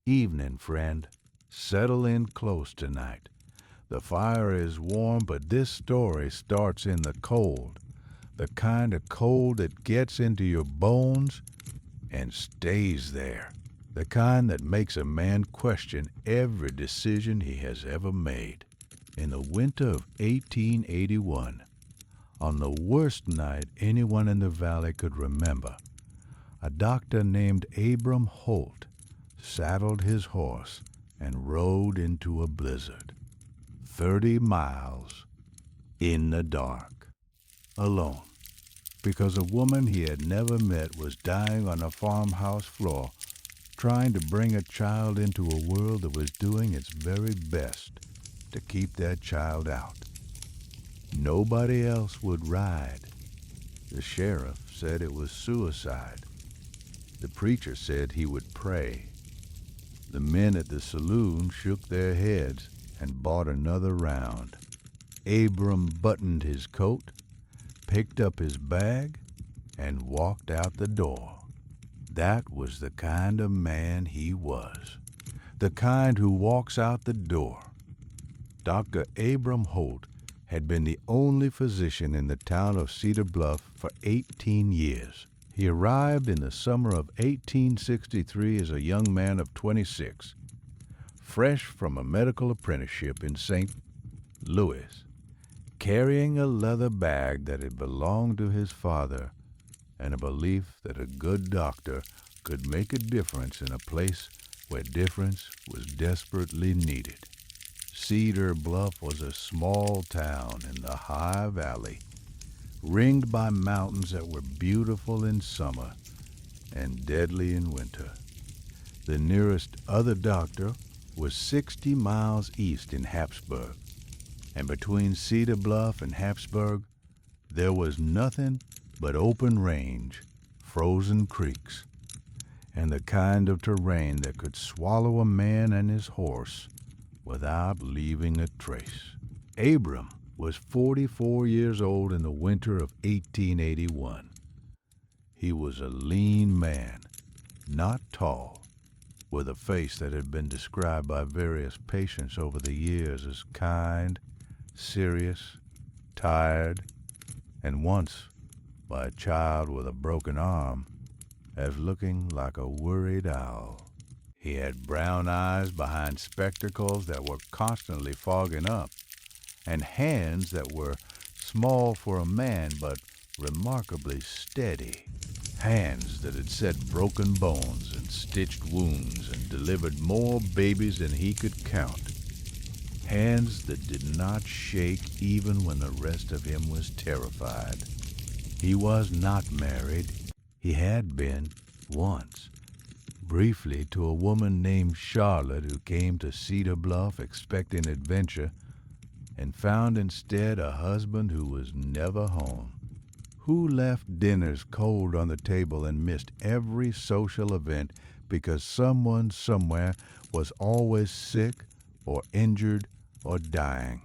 Evening, friend. Settle in close tonight. The fire is warm, but this story starts in the cold. The kind of cold that gets into your bones and stays there. The kind that makes a man question every decision he has ever made. In the winter of 1881, on the worst night anyone in the valley could remember, a doctor named Abram Holt saddled his horse and rode into a blizzard. 30 miles in the dark, alone, because a woman he had never met was dying on a farmhouse floor, trying to bring a child into a world that was doing its very best to keep that child out. Nobody else would ride. The sheriff said it was suicide. The preacher said he would pray. The men at the saloon shook their heads and bought another round. Abram buttoned his coat, picked up his bag, and walked out the door. That was the kind of man he was, the kind who walks out the door. Dr. Abram Holt had been the only physician in the town of Cedar Bluff for 18 years. He arrived in the summer of 1863 as a young man of 26, fresh from a medical apprenticeship in St. Louis, carrying a leather bag that had belonged to his father and a belief that a good doctor could make a difference in a place where difference was desperately needed. Cedar Bluff was a small town in the high valley, ringed by mountains that were beautiful in summer and deadly in winter. The nearest other doctor was 60 miles east in Hapsburg, and between Cedar Bluff and Hapsburg there was nothing but open range, frozen creeks, and the kind of terrain that could swallow a man and his horse without leaving a trace. Abram was 44 years old in the winter of 1881. He was a lean man, not tall, with a face that had been described by various patients over the years as kind, serious, tired, and once, by a child with a broken arm, as looking like a worried owl. He had brown eyes behind spectacles that were constantly fogging up, and hands that were small for a man but remarkably steady. Hands that had set broken bones and stitched wounds and delivered more babies than he could count. Hands that did not shake even when the rest of him was terrified. He was not married. He had been once, briefly, to a woman named Charlotte who came to Cedar Bluff expecting adventure and found instead a husband who was never home, who left dinners cold on the table and missed every social event because someone somewhere was always sick or injured or dying.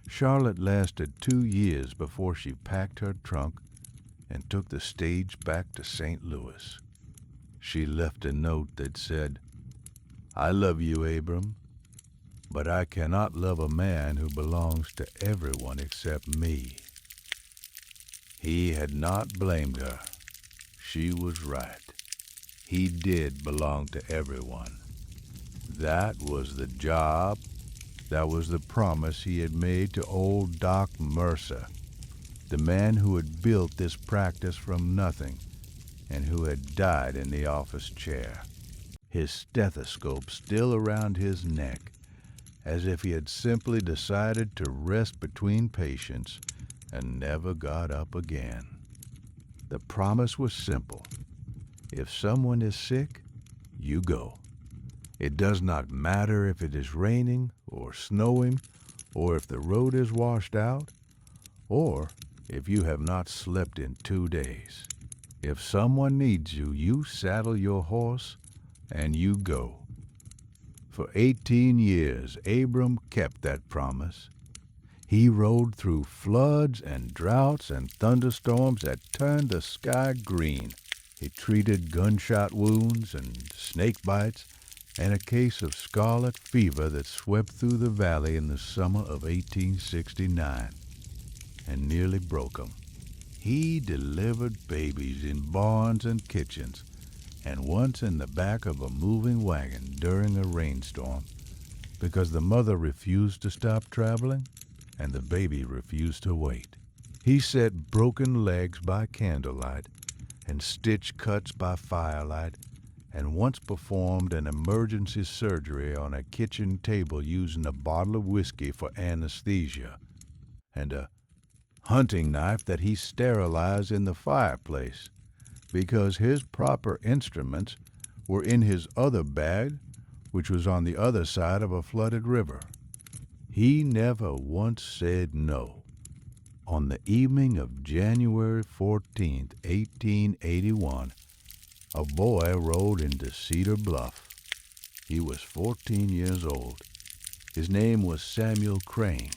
Charlotte lasted 2 years before she packed her trunk and took the stage back to St. Louis. She left a note that said, "I love you, Abram, but I cannot love a man who belongs to everyone except me." He had not blamed her. She was right. He did belong to everyone. That was the job. That was the promise he had made to old Doc Mercer, the man who had built this practice from nothing and who had died in the office chair, his stethoscope still around his neck, as if he had simply decided to rest between patients and never got up again. The promise was simple. If someone is sick, you go. It does not matter if it is raining or snowing, or if the road is washed out, or if you have not slept in 2 days. If someone needs you, you saddle your horse and you go. For 18 years, Abram kept that promise. He rode through floods and droughts and thunderstorms that turned the sky green. He treated gunshot wounds and snake bites and a case of scarlet fever that swept through the valley in the summer of 1869 and nearly broke him. He delivered babies in barns and kitchens, and once in the back of a moving wagon during a rainstorm, because the mother refused to stop traveling and the baby refused to wait. He set broken legs by candlelight and stitched cuts by firelight, and once performed an emergency surgery on a kitchen table using a bottle of whiskey for anesthesia and a hunting knife that he sterilized in the fireplace because his proper instruments were in his other bag, which was on the other side of a flooded river. He never once said no. On the evening of January 14th, 1881, a boy rode into Cedar Bluff. He was 14 years old. His name was Samuel Crane,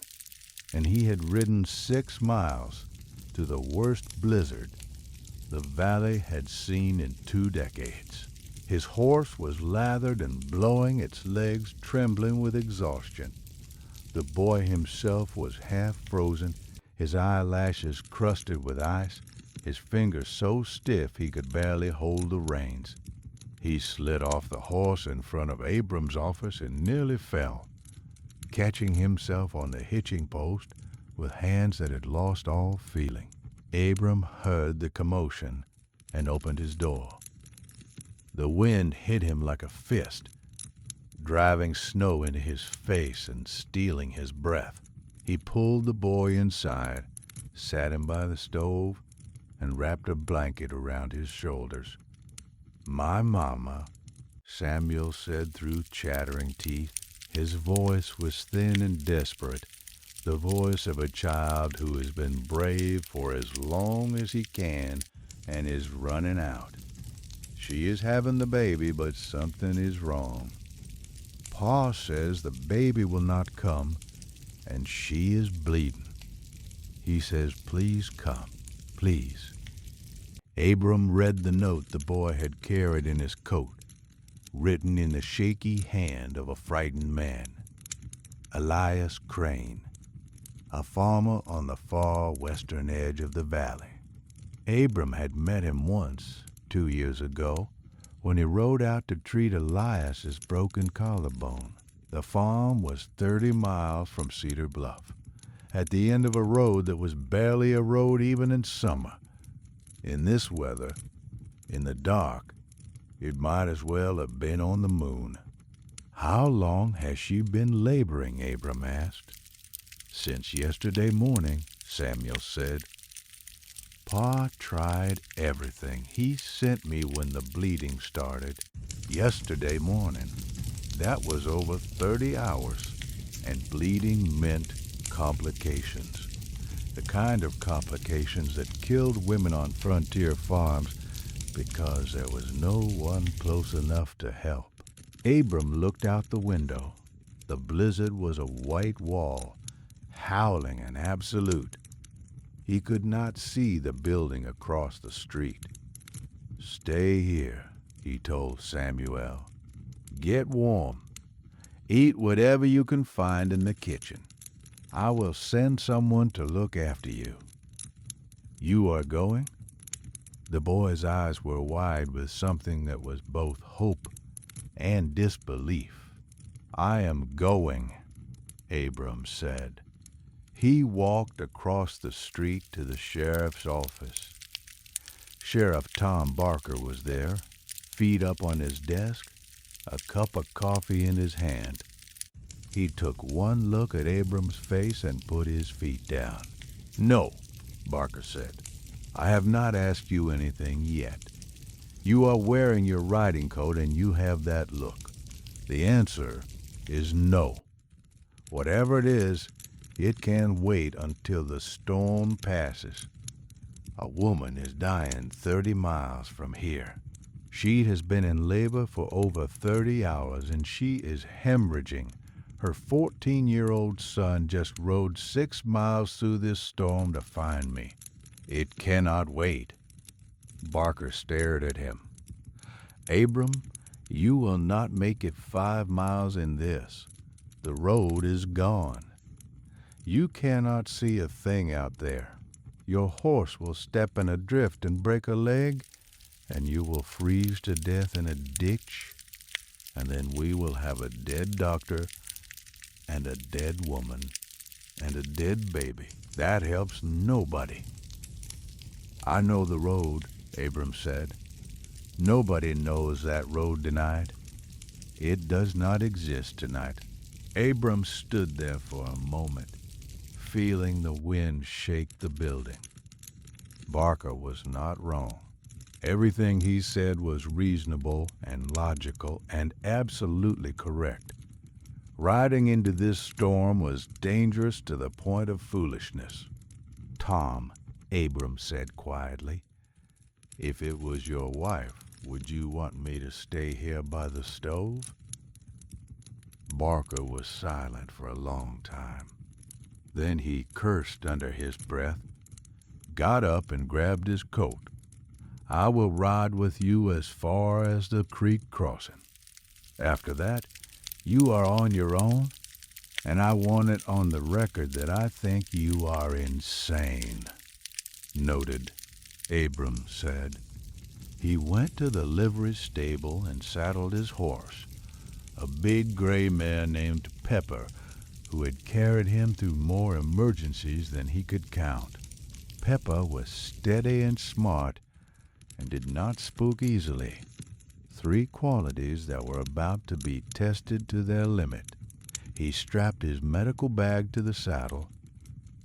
and he had ridden 6 miles through the worst blizzard the valley had seen in 2 decades. His horse was lathered and blowing, its legs trembling with exhaustion. The boy himself was half frozen, his eyelashes crusted with ice, his fingers so stiff he could barely hold the reins. He slid off the horse in front of Abram's office and nearly fell, catching himself on the hitching post with hands that had lost all feeling. Abram heard the commotion and opened his door. The wind hit him like a fist, driving snow into his face and stealing his breath. He pulled the boy inside, sat him by the stove, and wrapped a blanket around his shoulders. "My mama," Samuel said through chattering teeth. His voice was thin and desperate, the voice of a child who has been brave for as long as he can and is running out. "She is having the baby, but something is wrong. Pa says the baby will not come, and she is bleeding. He says, please come, please." Abram read the note the boy had carried in his coat, written in the shaky hand of a frightened man. Elias Crane, a farmer on the far western edge of the valley. Abram had met him once, 2 years ago, when he rode out to treat Elias's broken collarbone. The farm was 30 miles from Cedar Bluff, at the end of a road that was barely a road even in summer. In this weather, in the dark, it might as well have been on the moon. "How long has she been laboring?" Abram asked. "Since yesterday morning," Samuel said. "Pa tried everything. He sent me when the bleeding started. Yesterday morning. That was over 30 hours, and bleeding meant complications. The kind of complications that killed women on frontier farms because there was no one close enough to help." Abram looked out the window. The blizzard was a white wall, howling and absolute. He could not see the building across the street. "Stay here," he told Samuel. "Get warm. Eat whatever you can find in the kitchen. I will send someone to look after you." "You are going?" The boy's eyes were wide with something that was both hope and disbelief. "I am going," Abram said. He walked across the street to the sheriff's office. Sheriff Tom Barker was there, feet up on his desk, a cup of coffee in his hand. He took one look at Abram's face and put his feet down. "No," Barker said. "I have not asked you anything yet. You are wearing your riding coat and you have that look. The answer is no. Whatever it is, it can wait until the storm passes. A woman is dying 30 miles from here. She has been in labor for over 30 hours and she is hemorrhaging. Her 14-year-old son just rode 6 miles through this storm to find me. It cannot wait." Barker stared at him. "Abram, You will not make it 5 miles in this. The road is gone. You cannot see a thing out there. Your horse will step in a drift and break a leg, and you will freeze to death in a ditch, and then we will have a dead doctor and a dead woman and a dead baby. That helps nobody. I know the road, Abram said. Nobody knows that road tonight. It does not exist tonight. Abram stood there for a moment, feeling the wind shake the building. Barker was not wrong. Everything he said was reasonable and logical and absolutely correct. Riding into this storm was dangerous to the point of foolishness. Tom, Abram said quietly, if it was your wife, would you want me to stay here by the stove? Barker was silent for a long time. Then he cursed under his breath, got up and grabbed his coat. I will ride with you as far as the creek crossing. After that, you are on your own, and I want it on the record that I think you are insane. Noted, Abram said. He went to the livery stable and saddled his horse, a big gray mare named Pepper, who had carried him through more emergencies than he could count. Pepper was steady and smart and did not spook easily. 3 qualities that were about to be tested to their limit. He strapped his medical bag to the saddle,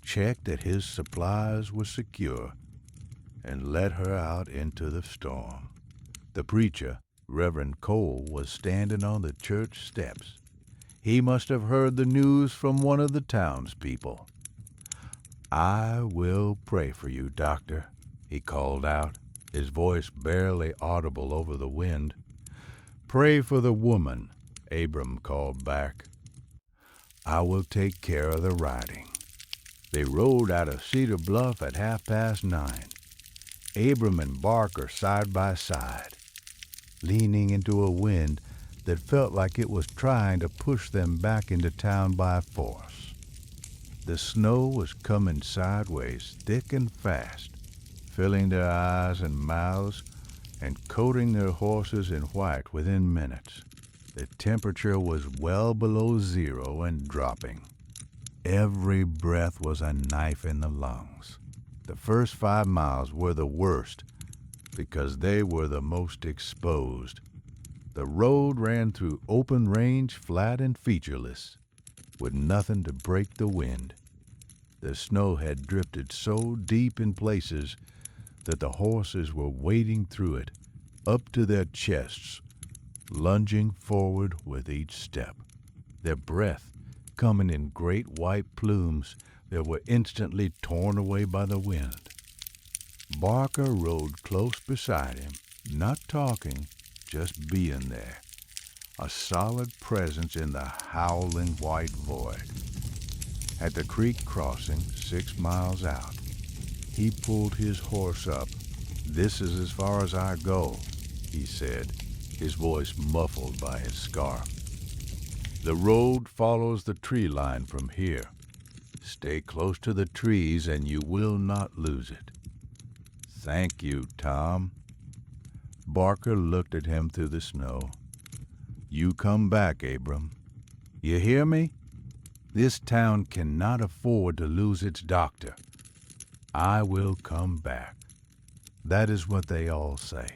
checked that his supplies were secure, and led her out into the storm. The preacher, Reverend Cole, was standing on the church steps. He must have heard the news from one of the townspeople. I will pray for you, Doctor, he called out, his voice barely audible over the wind. Pray for the woman, Abram called back. I will take care of the riding. They rode out of Cedar Bluff at 9:30. Abram and Barker side by side, leaning into a wind that felt like it was trying to push them back into town by force. The snow was coming sideways, thick and fast, filling their eyes and mouths and coating their horses in white within minutes. The temperature was well below zero and dropping. Every breath was a knife in the lungs. The first 5 miles were the worst because they were the most exposed. The road ran through open range, flat and featureless, with nothing to break the wind. The snow had drifted so deep in places that the horses were wading through it, up to their chests, lunging forward with each step, their breath coming in great white plumes that were instantly torn away by the wind. Barker rode close beside him, not talking, just being there, a solid presence in the howling white void. At the creek crossing, 6 miles out, he pulled his horse up. This is as far as I go, he said, his voice muffled by his scarf. The road follows the tree line from here. Stay close to the trees and you will not lose it. Thank you, Tom. Barker looked at him through the snow. You come back, Abram. You hear me? This town cannot afford to lose its doctor. I will come back. That is what they all say.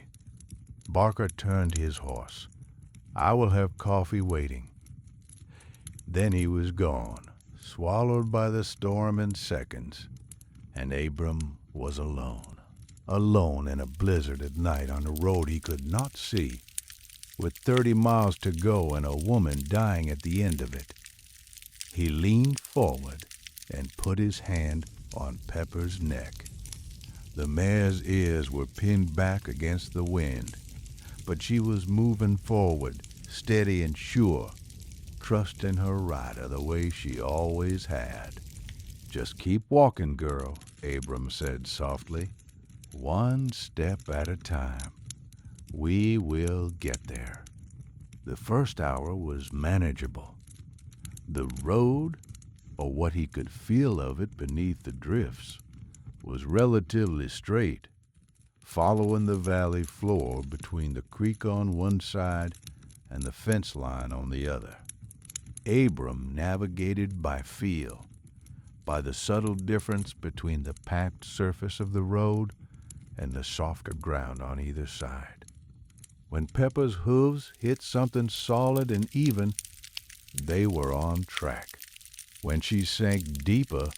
Barker turned his horse. I will have coffee waiting. Then he was gone, swallowed by the storm in seconds, and Abram was alone. Alone in a blizzard at night on a road he could not see, with 30 miles to go and a woman dying at the end of it. He leaned forward and put his hand on Pepper's neck. The mare's ears were pinned back against the wind, but she was moving forward, steady and sure, trusting her rider the way she always had. Just keep walking, girl, Abram said softly. One step at a time. We will get there. The first hour was manageable. The road, or what he could feel of it beneath the drifts, was relatively straight, following the valley floor between the creek on one side and the fence line on the other. Abram navigated by feel, by the subtle difference between the packed surface of the road and the softer ground on either side. When Pepper's hooves hit something solid and even, they were on track. When she sank deeper,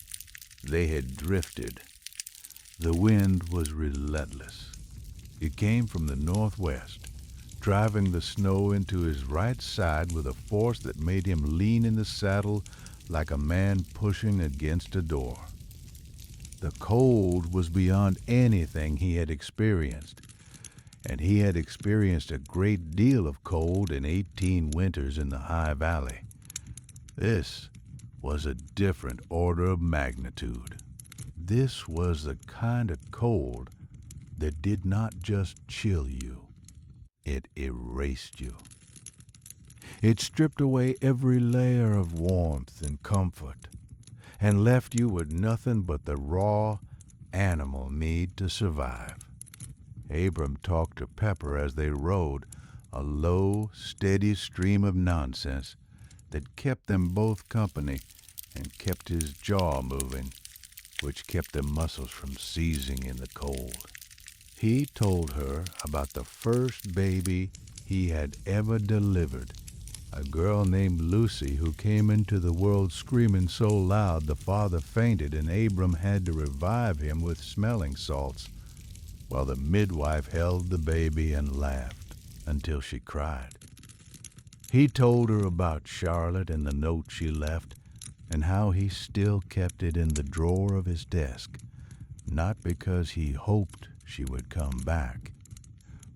they had drifted. The wind was relentless. It came from the northwest, driving the snow into his right side with a force that made him lean in the saddle like a man pushing against a door. The cold was beyond anything he had experienced, and he had experienced a great deal of cold in 18 winters in the High Valley. This was a different order of magnitude. This was the kind of cold that did not just chill you, it erased you. It stripped away every layer of warmth and comfort and left you with nothing but the raw animal need to survive. Abram talked to Pepper as they rode, a low, steady stream of nonsense that kept them both company and kept his jaw moving, which kept the muscles from seizing in the cold. He told her about the first baby he had ever delivered, a girl named Lucy who came into the world screaming so loud the father fainted and Abram had to revive him with smelling salts, while the midwife held the baby and laughed until she cried. He told her about Charlotte and the note she left, and how he still kept it in the drawer of his desk, not because he hoped she would come back,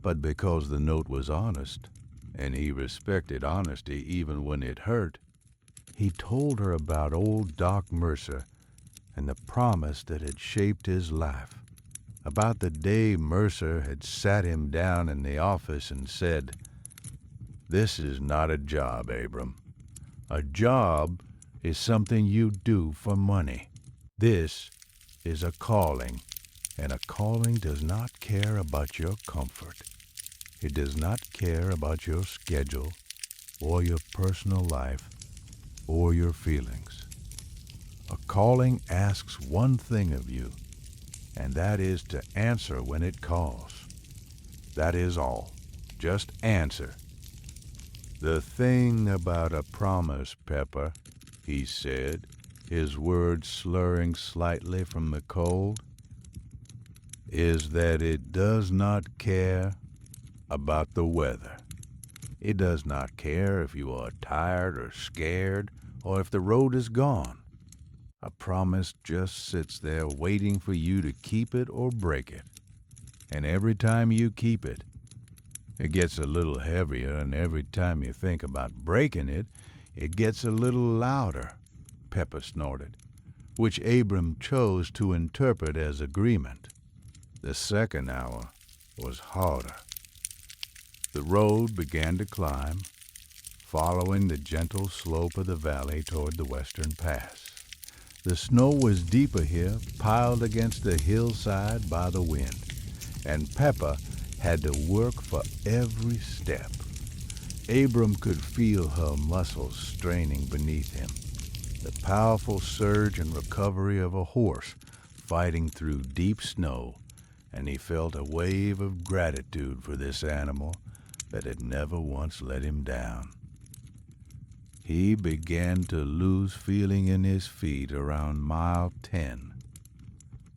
but because the note was honest, and he respected honesty even when it hurt. He told her about old Doc Mercer and the promise that had shaped his life, about the day Mercer had sat him down in the office and said, "This is not a job, Abram. A job is something you do for money. This is a calling, and a calling does not care about your comfort. It does not care about your schedule or your personal life or your feelings. A calling asks one thing of you, and that is to answer when it calls. That is all. Just answer." "The thing about a promise, Pepper," he said, his words slurring slightly from the cold, "is that it does not care about the weather. It does not care if you are tired or scared or if the road is gone. A promise just sits there waiting for you to keep it or break it. And every time you keep it, it gets a little heavier, and every time you think about breaking it, it gets a little louder," Pepper snorted, which Abram chose to interpret as agreement. The second hour was harder. The road began to climb, following the gentle slope of the valley toward the western pass. The snow was deeper here, piled against the hillside by the wind, and Pepper had to work for every step. Abram could feel her muscles straining beneath him, the powerful surge and recovery of a horse fighting through deep snow, and he felt a wave of gratitude for this animal that had never once let him down. He began to lose feeling in his feet around mile 10.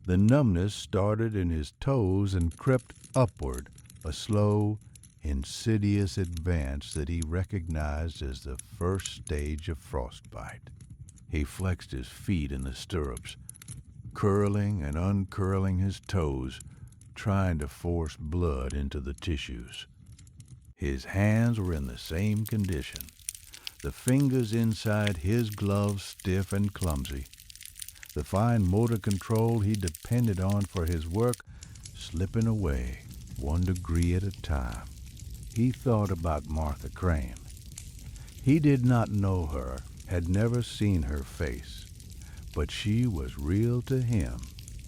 The numbness started in his toes and crept upward, a slow, insidious advance that he recognized as the first stage of frostbite. He flexed his feet in the stirrups, curling and uncurling his toes, trying to force blood into the tissues. His hands were in the same condition, the fingers inside his gloves stiff and clumsy. The fine motor control he depended on for his work slipping away 1 degree at a time. He thought about Martha Crane, He did not know her, had never seen her face, but she was real to him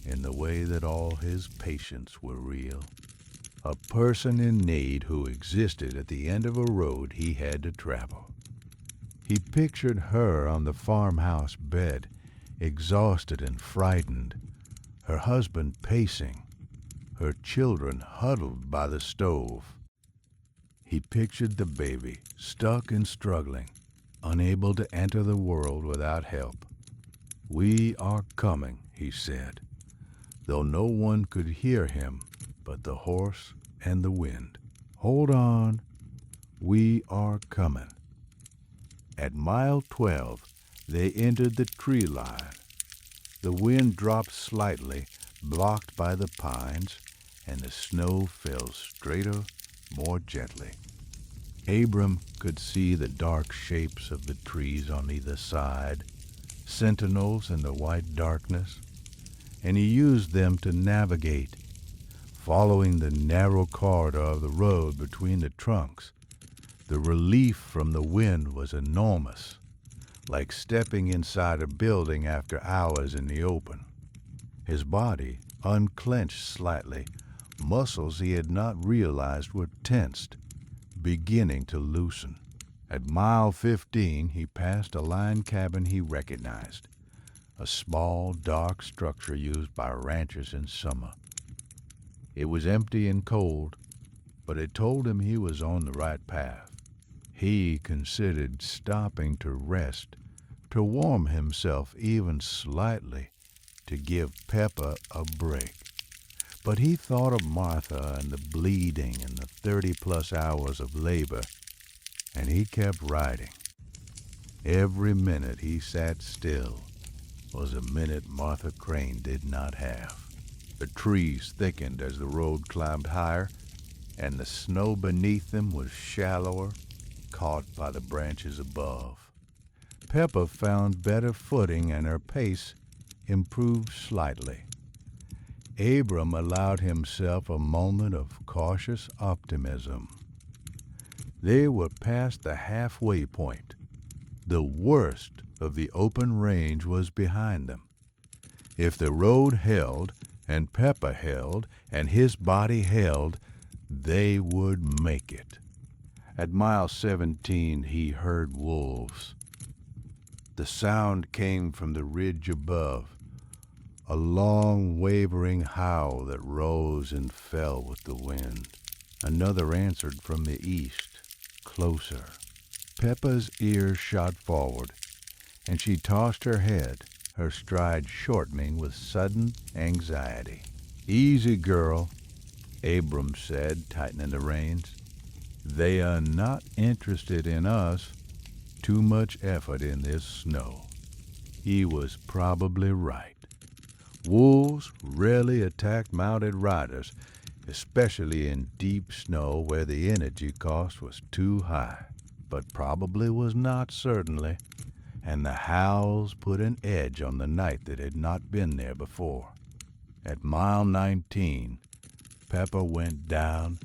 in the way that all his patients were real. A person in need who existed at the end of a road he had to travel. He pictured her on the farmhouse bed, exhausted and frightened, her husband pacing, her children huddled by the stove. He pictured the baby, stuck and struggling, unable to enter the world without help. "We are coming," he said, though no one could hear him but the horse and the wind. "Hold on, we are coming." At mile 12, they entered the tree line. The wind dropped slightly, blocked by the pines, and the snow fell straighter, more gently. Abram could see the dark shapes of the trees on either side, sentinels in the white darkness, and he used them to navigate, following the narrow corridor of the road between the trunks. The relief from the wind was enormous, like stepping inside a building after hours in the open. His body unclenched slightly, muscles he had not realized were tensed, beginning to loosen. At mile 15, he passed a line cabin he recognized, a small, dark structure used by ranchers in summer. It was empty and cold, but it told him he was on the right path. He considered stopping to rest, to warm himself even slightly, to give Pepper a break. But he thought of Martha and the bleeding and the 30-plus hours of labor, and he kept riding. Every minute he sat still was a minute Martha Crane did not have. The trees thickened as the road climbed higher, and the snow beneath them was shallower, caught by the branches above. Pepper found better footing, and her pace improved slightly. Abram allowed himself a moment of cautious optimism. They were past the halfway point. The worst of the open range was behind them. If the road held, and Pepper held, and his body held, they would make it. At mile 17, he heard wolves. The sound came from the ridge above, a long, wavering howl that rose and fell with the wind. Another answered from the east, closer. Peppa's ears shot forward, and she tossed her head, her stride shortening with sudden anxiety. "Easy, girl," Abram said, tightening the reins. "They are not interested in us. Too much effort in this snow." He was probably right. Wolves rarely attacked mounted riders, especially in deep snow where the energy cost was too high, but probably was not certainly, and the howls put an edge on the night that had not been there before. At mile 19, Pepper went down.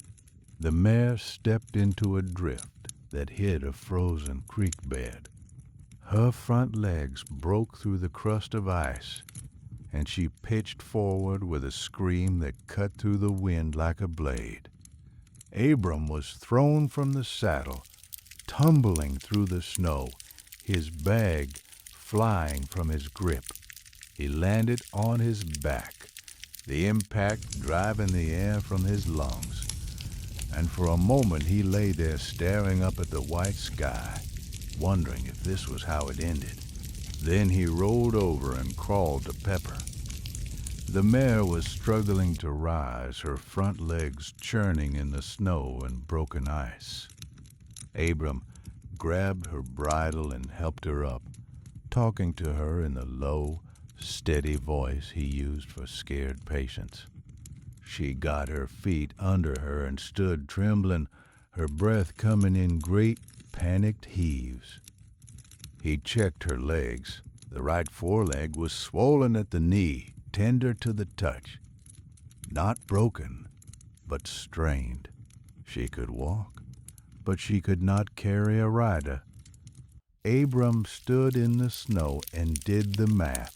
The mare stepped into a drift that hid a frozen creek bed. Her front legs broke through the crust of ice, and she pitched forward with a scream that cut through the wind like a blade. Abram was thrown from the saddle, tumbling through the snow, his bag flying from his grip. He landed on his back, the impact driving the air from his lungs, and for a moment he lay there staring up at the white sky, wondering if this was how it ended. Then he rolled over and crawled to Pepper. The mare was struggling to rise, her front legs churning in the snow and broken ice. Abram grabbed her bridle and helped her up, talking to her in the low, steady voice he used for scared patients. She got her feet under her and stood trembling, her breath coming in great, panicked heaves. He checked her legs. The right foreleg was swollen at the knee, tender to the touch. Not broken, but strained. She could walk, but she could not carry a rider. Abram stood in the snow and did the math.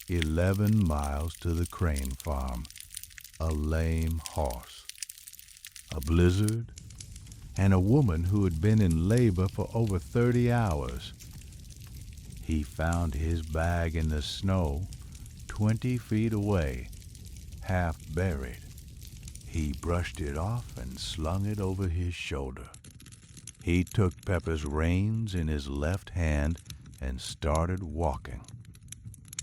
11 miles to the Crane farm. A lame horse. A blizzard, and a woman who had been in labor for over 30 hours. He found his bag in the snow, 20 feet away, half buried. He brushed it off and slung it over his shoulder. He took Pepper's reins in his left hand and started walking.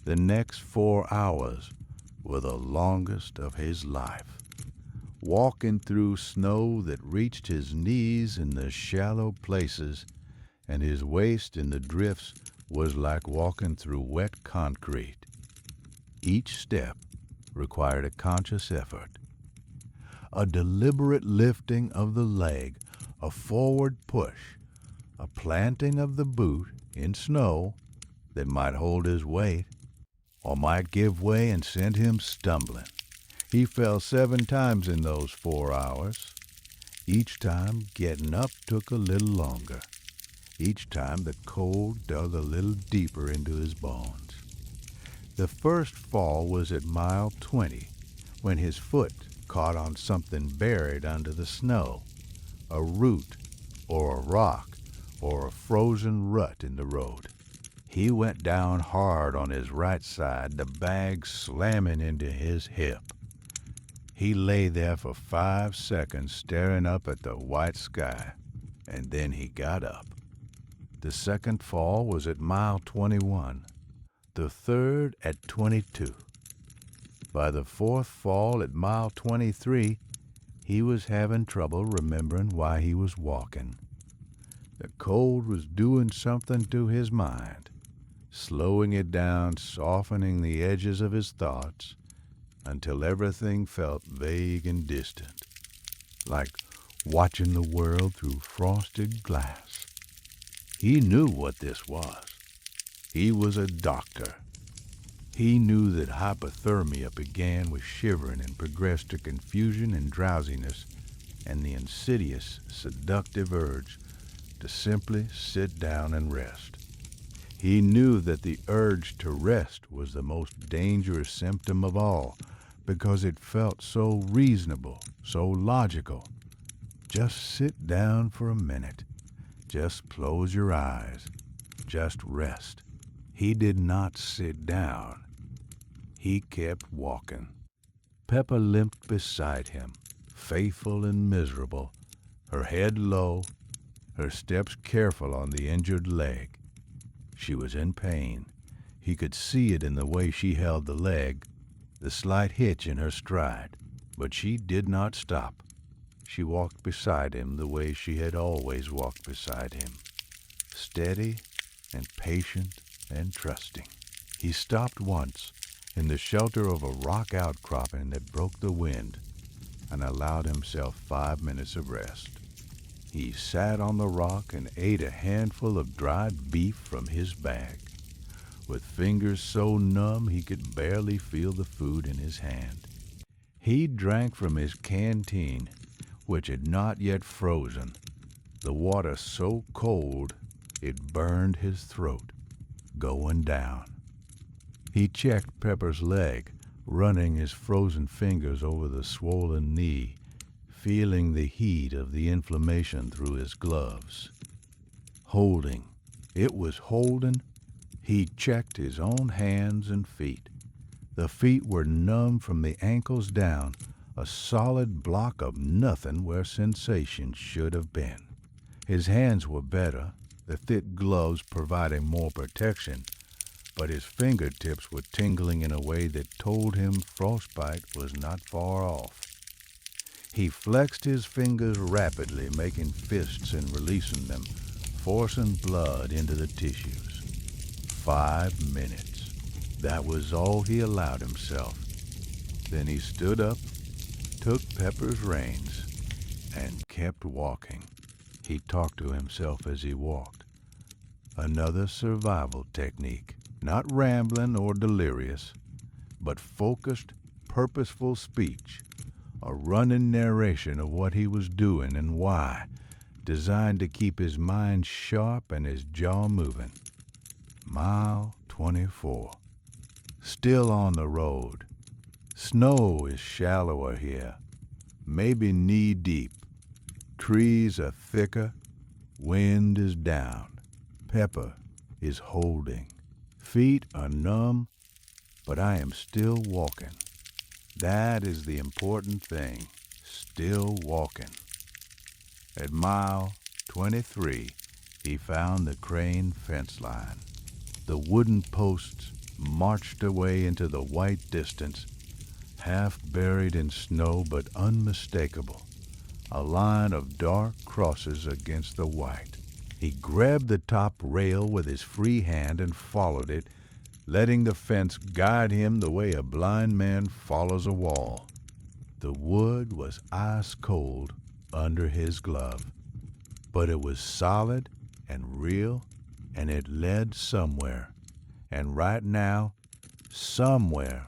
The next 4 hours were the longest of his life, walking through snow that reached his knees in the shallow places, and his waist in the drifts was like walking through wet concrete. Each step required a conscious effort, a deliberate lifting of the leg, a forward push, a planting of the boot in snow that might hold his weight or might give way and send him stumbling. He fell 7 times in those 4 hours. Each time getting up took a little longer. Each time the cold dug a little deeper into his bones. The first fall was at mile 20, when his foot caught on something buried under the snow, a root or a rock or a frozen rut in the road. He went down hard on his right side, the bag slamming into his hip. He lay there for 5 seconds staring up at the white sky, and then he got up. The second fall was at mile 21, the third at 22. By the fourth fall at mile 23, he was having trouble remembering why he was walking. The cold was doing something to his mind, slowing it down, softening the edges of his thoughts until everything felt vague and distant, like watching the world through frosted glass. He knew what this was. He was a doctor. He knew that hypothermia began with shivering and progressed to confusion and drowsiness and the insidious, seductive urge to simply sit down and rest. He knew that the urge to rest was the most dangerous symptom of all because it felt so reasonable, so logical. Just sit down for a minute. Just close your eyes. Just rest. He did not sit down. He kept walking. Pepper limped beside him, faithful and miserable, her head low, her steps careful on the injured leg. She was in pain. He could see it in the way she held the leg, the slight hitch in her stride. But she did not stop. She walked beside him the way she had always walked beside him, steady and patient and trusting. He stopped once in the shelter of a rock outcropping that broke the wind and allowed himself 5 minutes of rest. He sat on the rock and ate a handful of dried beef from his bag, with fingers so numb he could barely feel the food in his hand. He drank from his canteen, which had not yet frozen, the water so cold it burned his throat, going down. He checked Pepper's leg, running his frozen fingers over the swollen knee, feeling the heat of the inflammation through his gloves. Holding. It was holding. He checked his own hands and feet. The feet were numb from the ankles down, a solid block of nothing where sensation should have been. His hands were better, the thick gloves providing more protection, but his fingertips were tingling in a way that told him frostbite was not far off. He flexed his fingers rapidly, making fists and releasing them, forcing blood into the tissues. 5 minutes. That was all he allowed himself. Then he stood up, took Pepper's reins, and kept walking. He talked to himself as he walked. Another survival technique, not rambling or delirious, but focused, purposeful speech, a running narration of what he was doing and why, designed to keep his mind sharp and his jaw moving. Mile 24. Still on the road. Snow is shallower here, maybe knee-deep. Trees are thicker, wind is down. Pepper is holding. Feet are numb, but I am still walking. That is the important thing, still walking. At mile 23, he found the crane fence line. The wooden posts marched away into the white distance, half buried in snow but unmistakable, a line of dark crosses against the white. He grabbed the top rail with his free hand and followed it, letting the fence guide him the way a blind man follows a wall. The wood was ice cold under his glove, but it was solid and real, and it led somewhere. And right now, somewhere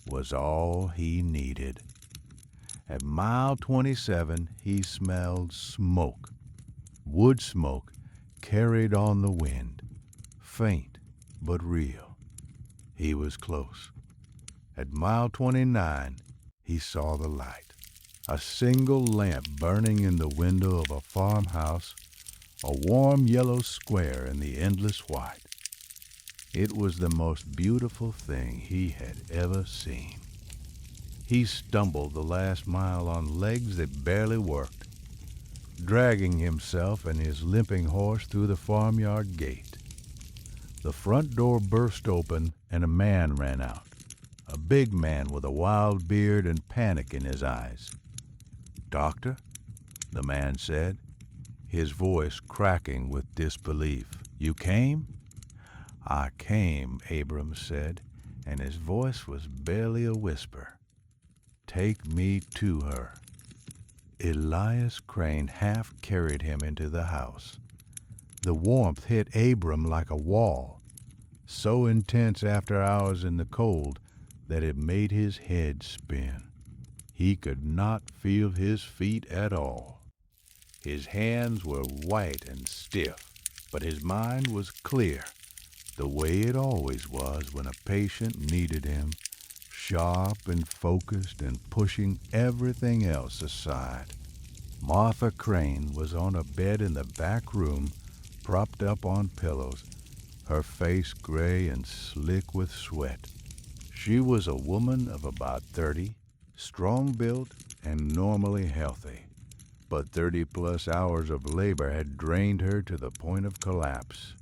was all he needed. At mile 27, he smelled smoke. Wood smoke carried on the wind, faint but real. He was close. At mile 29, he saw the light. A single lamp burning in the window of a farmhouse, a warm yellow square in the endless white. It was the most beautiful thing he had ever seen. He stumbled the last mile on legs that barely worked, dragging himself and his limping horse through the farmyard gate. The front door burst open and a man ran out, a big man with a wild beard and panic in his eyes. "Doctor?" the man said, his voice cracking with disbelief. "You came?" "I came," Abram said, and his voice was barely a whisper. "Take me to her." Elias Crane half carried him into the house. The warmth hit Abram like a wall, so intense after hours in the cold that it made his head spin. He could not feel his feet at all. His hands were white and stiff, but his mind was clear, the way it always was when a patient needed him, sharp and focused and pushing everything else aside. Martha Crane was on a bed in the back room, propped up on pillows, her face gray and slick with sweat. She was a woman of about 30, strong-built and normally healthy, but 30-plus hours of labor had drained her to the point of collapse.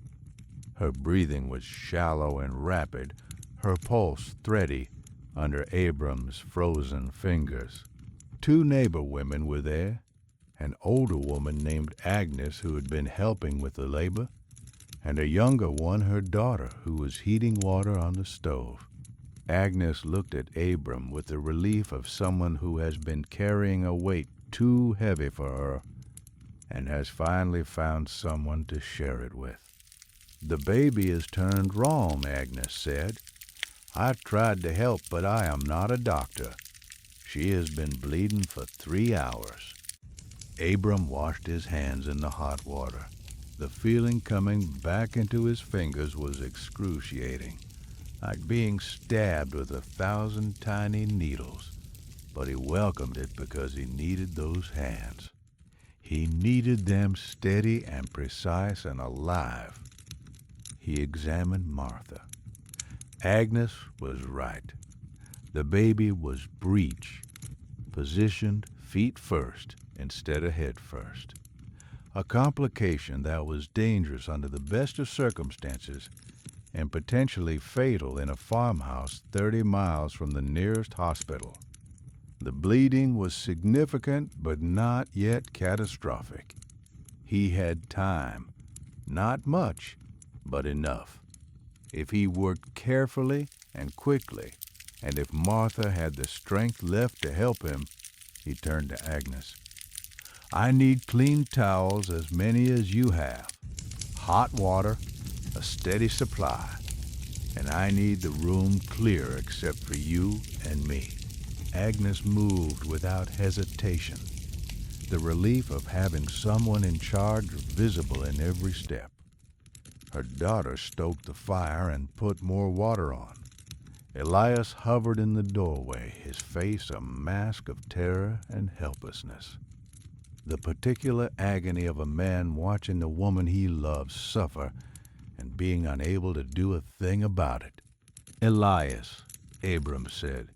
Her breathing was shallow and rapid, her pulse thready under Abram's frozen fingers. 2 neighbor women were there, an older woman named Agnes who had been helping with the labor, and a younger one, her daughter, who was heating water on the stove. Agnes looked at Abram with the relief of someone who has been carrying a weight too heavy for her and has finally found someone to share it with. "The baby is turned wrong," Agnes said. "I tried to help, but I am not a doctor. She has been bleeding for 3 hours. Abram washed his hands in the hot water. The feeling coming back into his fingers was excruciating, like being stabbed with 1,000 tiny needles. But he welcomed it because he needed those hands. He needed them steady and precise and alive. He examined Martha. Agnes was right. The baby was breech, positioned feet first instead of head first. A complication that was dangerous under the best of circumstances and potentially fatal in a farmhouse 30 miles from the nearest hospital. The bleeding was significant but not yet catastrophic. He had time. Not much, but enough. If he worked carefully and quickly, and if Martha had the strength left to help him, he turned to Agnes. "I need clean towels, as many as you have, hot water, a steady supply, and I need the room clear except for you and me." Agnes moved without hesitation. the relief of having someone in charge visible in every step. Her daughter stoked the fire and put more water on. Elias hovered in the doorway, his face a mask of terror and helplessness. The particular agony of a man watching the woman he loves suffer and being unable to do a thing about it. "Elias," Abram said,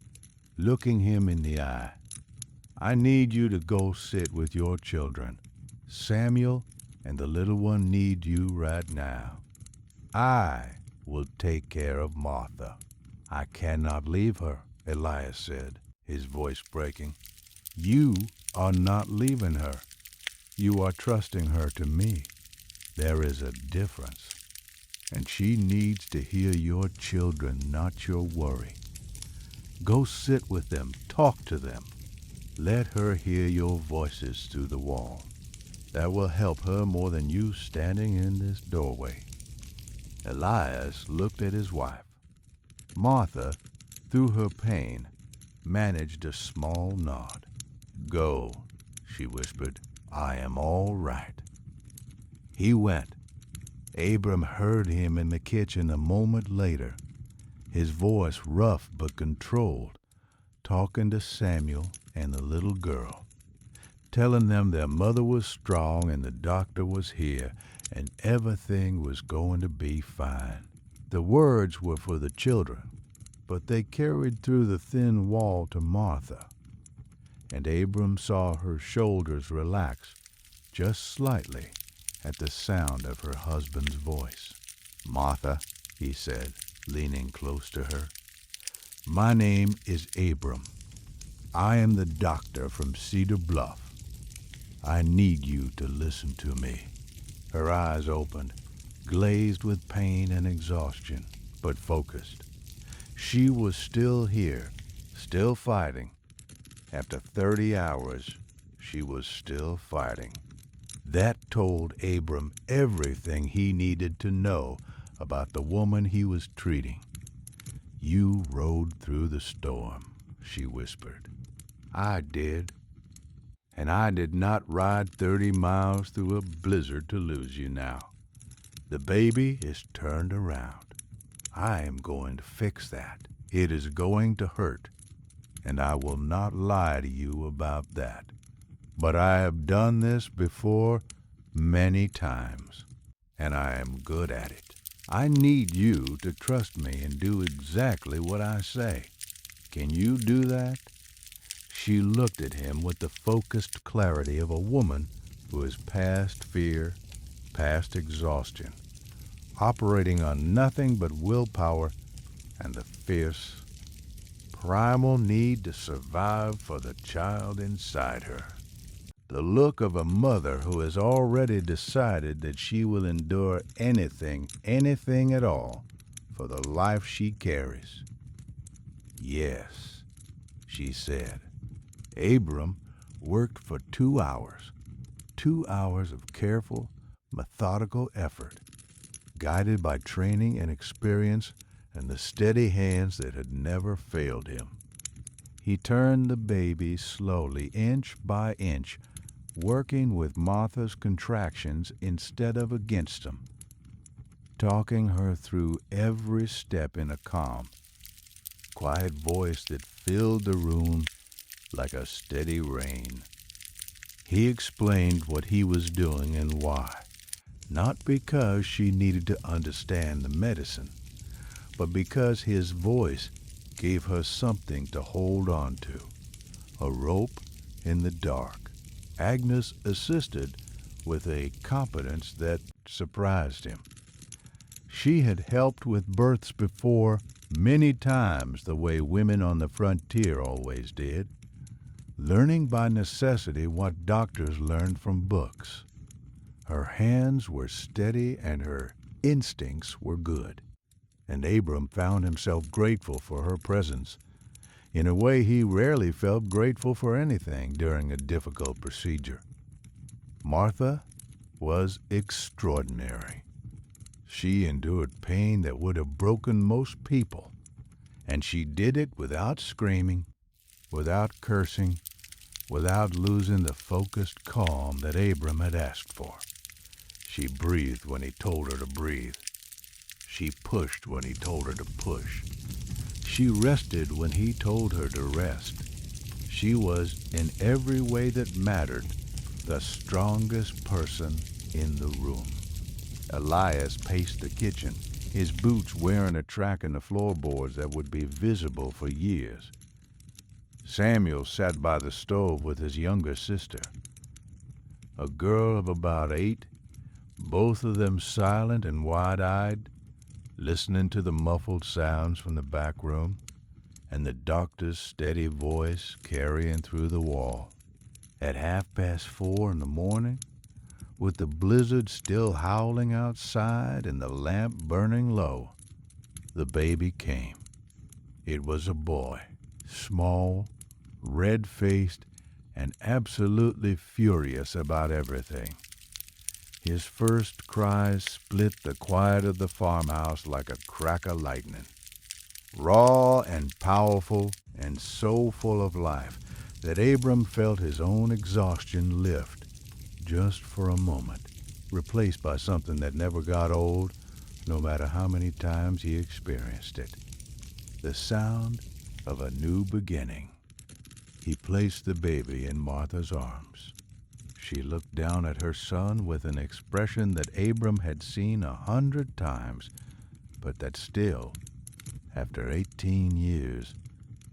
looking him in the eye, "I need you to go sit with your children. Samuel and the little one need you right now. I will take care of Martha." "I cannot leave her," Elias said, his voice breaking. "You are not leaving her. You are trusting her to me. There is a difference. And she needs to hear your children, not your worry. Go sit with them, talk to them. Let her hear your voices through the wall. That will help her more than you standing in this doorway." Elias looked at his wife. Martha, through her pain, managed a small nod. "Go," she whispered. "I am all right." He went. Abram heard him in the kitchen a moment later, his voice rough but controlled, talking to Samuel and the little girl, telling them their mother was strong and the doctor was here and everything was going to be fine. The words were for the children, but they carried through the thin wall to Martha, and Abram saw her shoulders relax just slightly at the sound of her husband's voice. "Martha," he said, leaning close to her, "my name is Abram. I am the doctor from Cedar Bluff. I need you to listen to me." Her eyes opened, glazed with pain and exhaustion, but focused. She was still here, still fighting. After 30 hours, she was still fighting. That told Abram everything he needed to know about the woman he was treating. "You rode through the storm," she whispered. "I did. And I did not ride 30 miles through a blizzard to lose you now. The baby is turned around. I am going to fix that. It is going to hurt, and I will not lie to you about that. But I have done this before many times, and I am good at it. I need you to trust me and do exactly what I say. Can you do that?" She looked at him with the focused clarity of a woman who is past fear, past exhaustion, operating on nothing but willpower and the fierce, primal need to survive for the child inside her. The look of a mother who has already decided that she will endure anything at all, for the life she carries. "Yes," she said. Abram worked for 2 hours, 2 hours of careful, methodical effort, guided by training and experience and the steady hands that had never failed him. He turned the baby slowly, inch by inch, working with Martha's contractions instead of against them, talking her through every step in a calm, quiet voice that filled the room like a steady rain. He explained what he was doing and why, not because she needed to understand the medicine, but because his voice gave her something to hold on to, a rope in the dark. Agnes assisted with a competence that surprised him. She had helped with births before, many times the way women on the frontier always did, learning by necessity what doctors learned from books. Her hands were steady and her instincts were good, and Abram found himself grateful for her presence in a way he rarely felt grateful for anything during a difficult procedure. Martha was extraordinary. She endured pain that would have broken most people, and she did it without screaming, without cursing, without losing the focused calm that Abram had asked for. She breathed when he told her to breathe. She pushed when he told her to push. She rested when he told her to rest. She was, in every way that mattered, the strongest person in the room. Elias paced the kitchen, his boots wearing a track in the floorboards that would be visible for years. Samuel sat by the stove with his younger sister, a girl of about 8, both of them silent and wide-eyed, listening to the muffled sounds from the back room and the doctor's steady voice carrying through the wall. At 4:30 in the morning, with the blizzard still howling outside and the lamp burning low, the baby came. It was a boy, small, red-faced, and absolutely furious about everything. His first cries split the quiet of the farmhouse like a crack of lightning. Raw and powerful and so full of life that Abram felt his own exhaustion lift just for a moment, replaced by something that never got old, no matter how many times he experienced it. The sound of a new beginning. He placed the baby in Martha's arms. She looked down at her son with an expression that Abram had seen 100 times, but that still, after 18 years,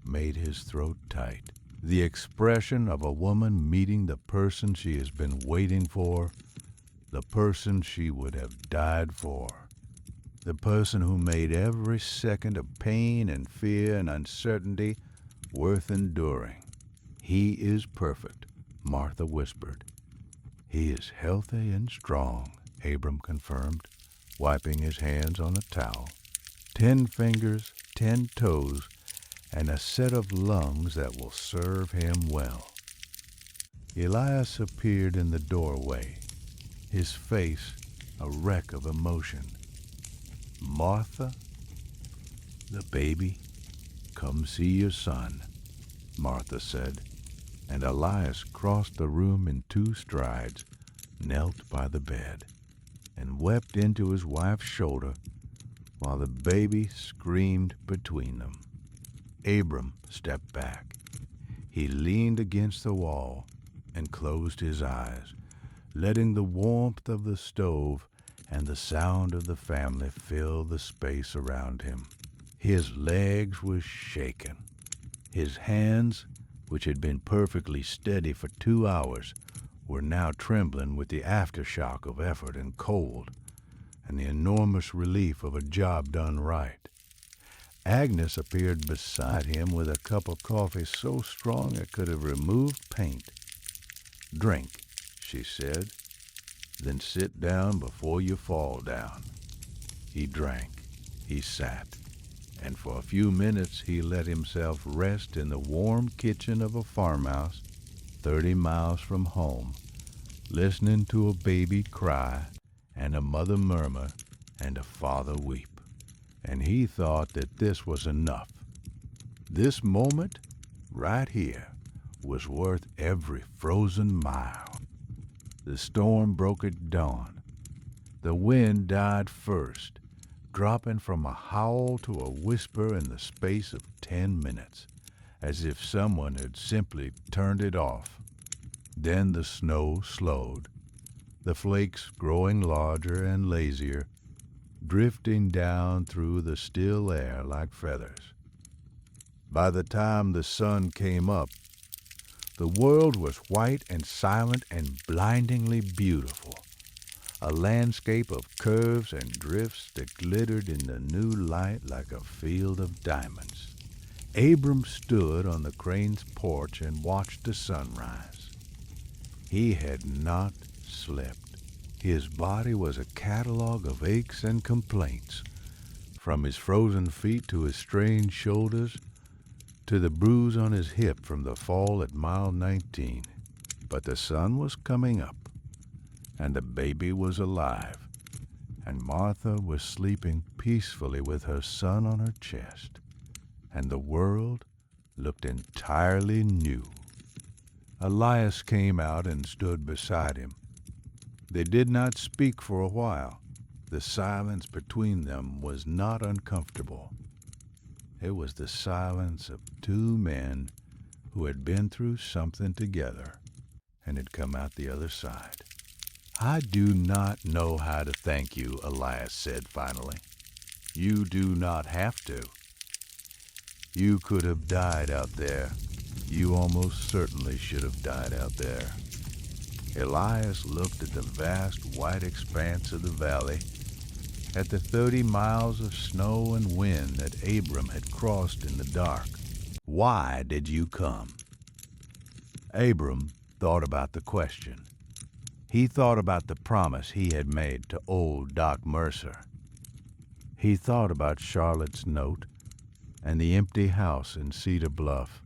made his throat tight. The expression of a woman meeting the person she has been waiting for, the person she would have died for, the person who made every second of pain and fear and uncertainty worth enduring. He is perfect, Martha whispered. He is healthy and strong, Abram confirmed, wiping his hands on a towel. 10 fingers, 10 toes, and a set of lungs that will serve him well. Elias appeared in the doorway, his face a wreck of emotion. Martha, the baby, come see your son, Martha said, and Elias crossed the room in 2 strides, knelt by the bed, and wept into his wife's shoulder while the baby screamed between them. Abram stepped back. He leaned against the wall and closed his eyes, letting the warmth of the stove and the sound of the family fill the space around him. His legs were shaking. His hands, which had been perfectly steady for 2 hours, were now trembling with the aftershock of effort and cold, and the enormous relief of a job done right. Agnes appeared beside him with a cup of coffee so strong it could have removed paint. "Drink," she said, "then sit down before you fall down." He drank, he sat, and for a few minutes he let himself rest in the warm kitchen of a farmhouse 30 miles from home, listening to a baby cry and a mother murmur and a father weep. And he thought that this was enough. This moment, right here, was worth every frozen mile. The storm broke at dawn. The wind died first, dropping from a howl to a whisper in the space of 10 minutes, as if someone had simply turned it off. Then the snow slowed, the flakes growing larger and lazier, drifting down through the still air like feathers. By the time the sun came up, the world was white and silent and blindingly beautiful, a landscape of curves and drifts that glittered in the new light like a field of diamonds. Abram stood on the Crane's porch and watched the sunrise. He had not slept. His body was a catalog of aches and complaints, from his frozen feet to his strained shoulders, to the bruise on his hip from the fall at mile 19. But the sun was coming up, and the baby was alive, and Martha was sleeping peacefully with her son on her chest, and the world looked entirely new. Elias came out and stood beside him. They did not speak for a while. The silence between them was not uncomfortable. It was the silence of two men who had been through something together and had come out the other side. "I do not know how to thank you," Elias said finally. "You do not have to. You could have died out there. You almost certainly should have died out there." Elias looked at the vast white expanse of the valley, at the 30 miles of snow and wind that Abram had crossed in the dark. "Why did you come?" Abram thought about the question. He thought about the promise he had made to old Doc Mercer. He thought about Charlotte's note and the empty house in Cedar Bluff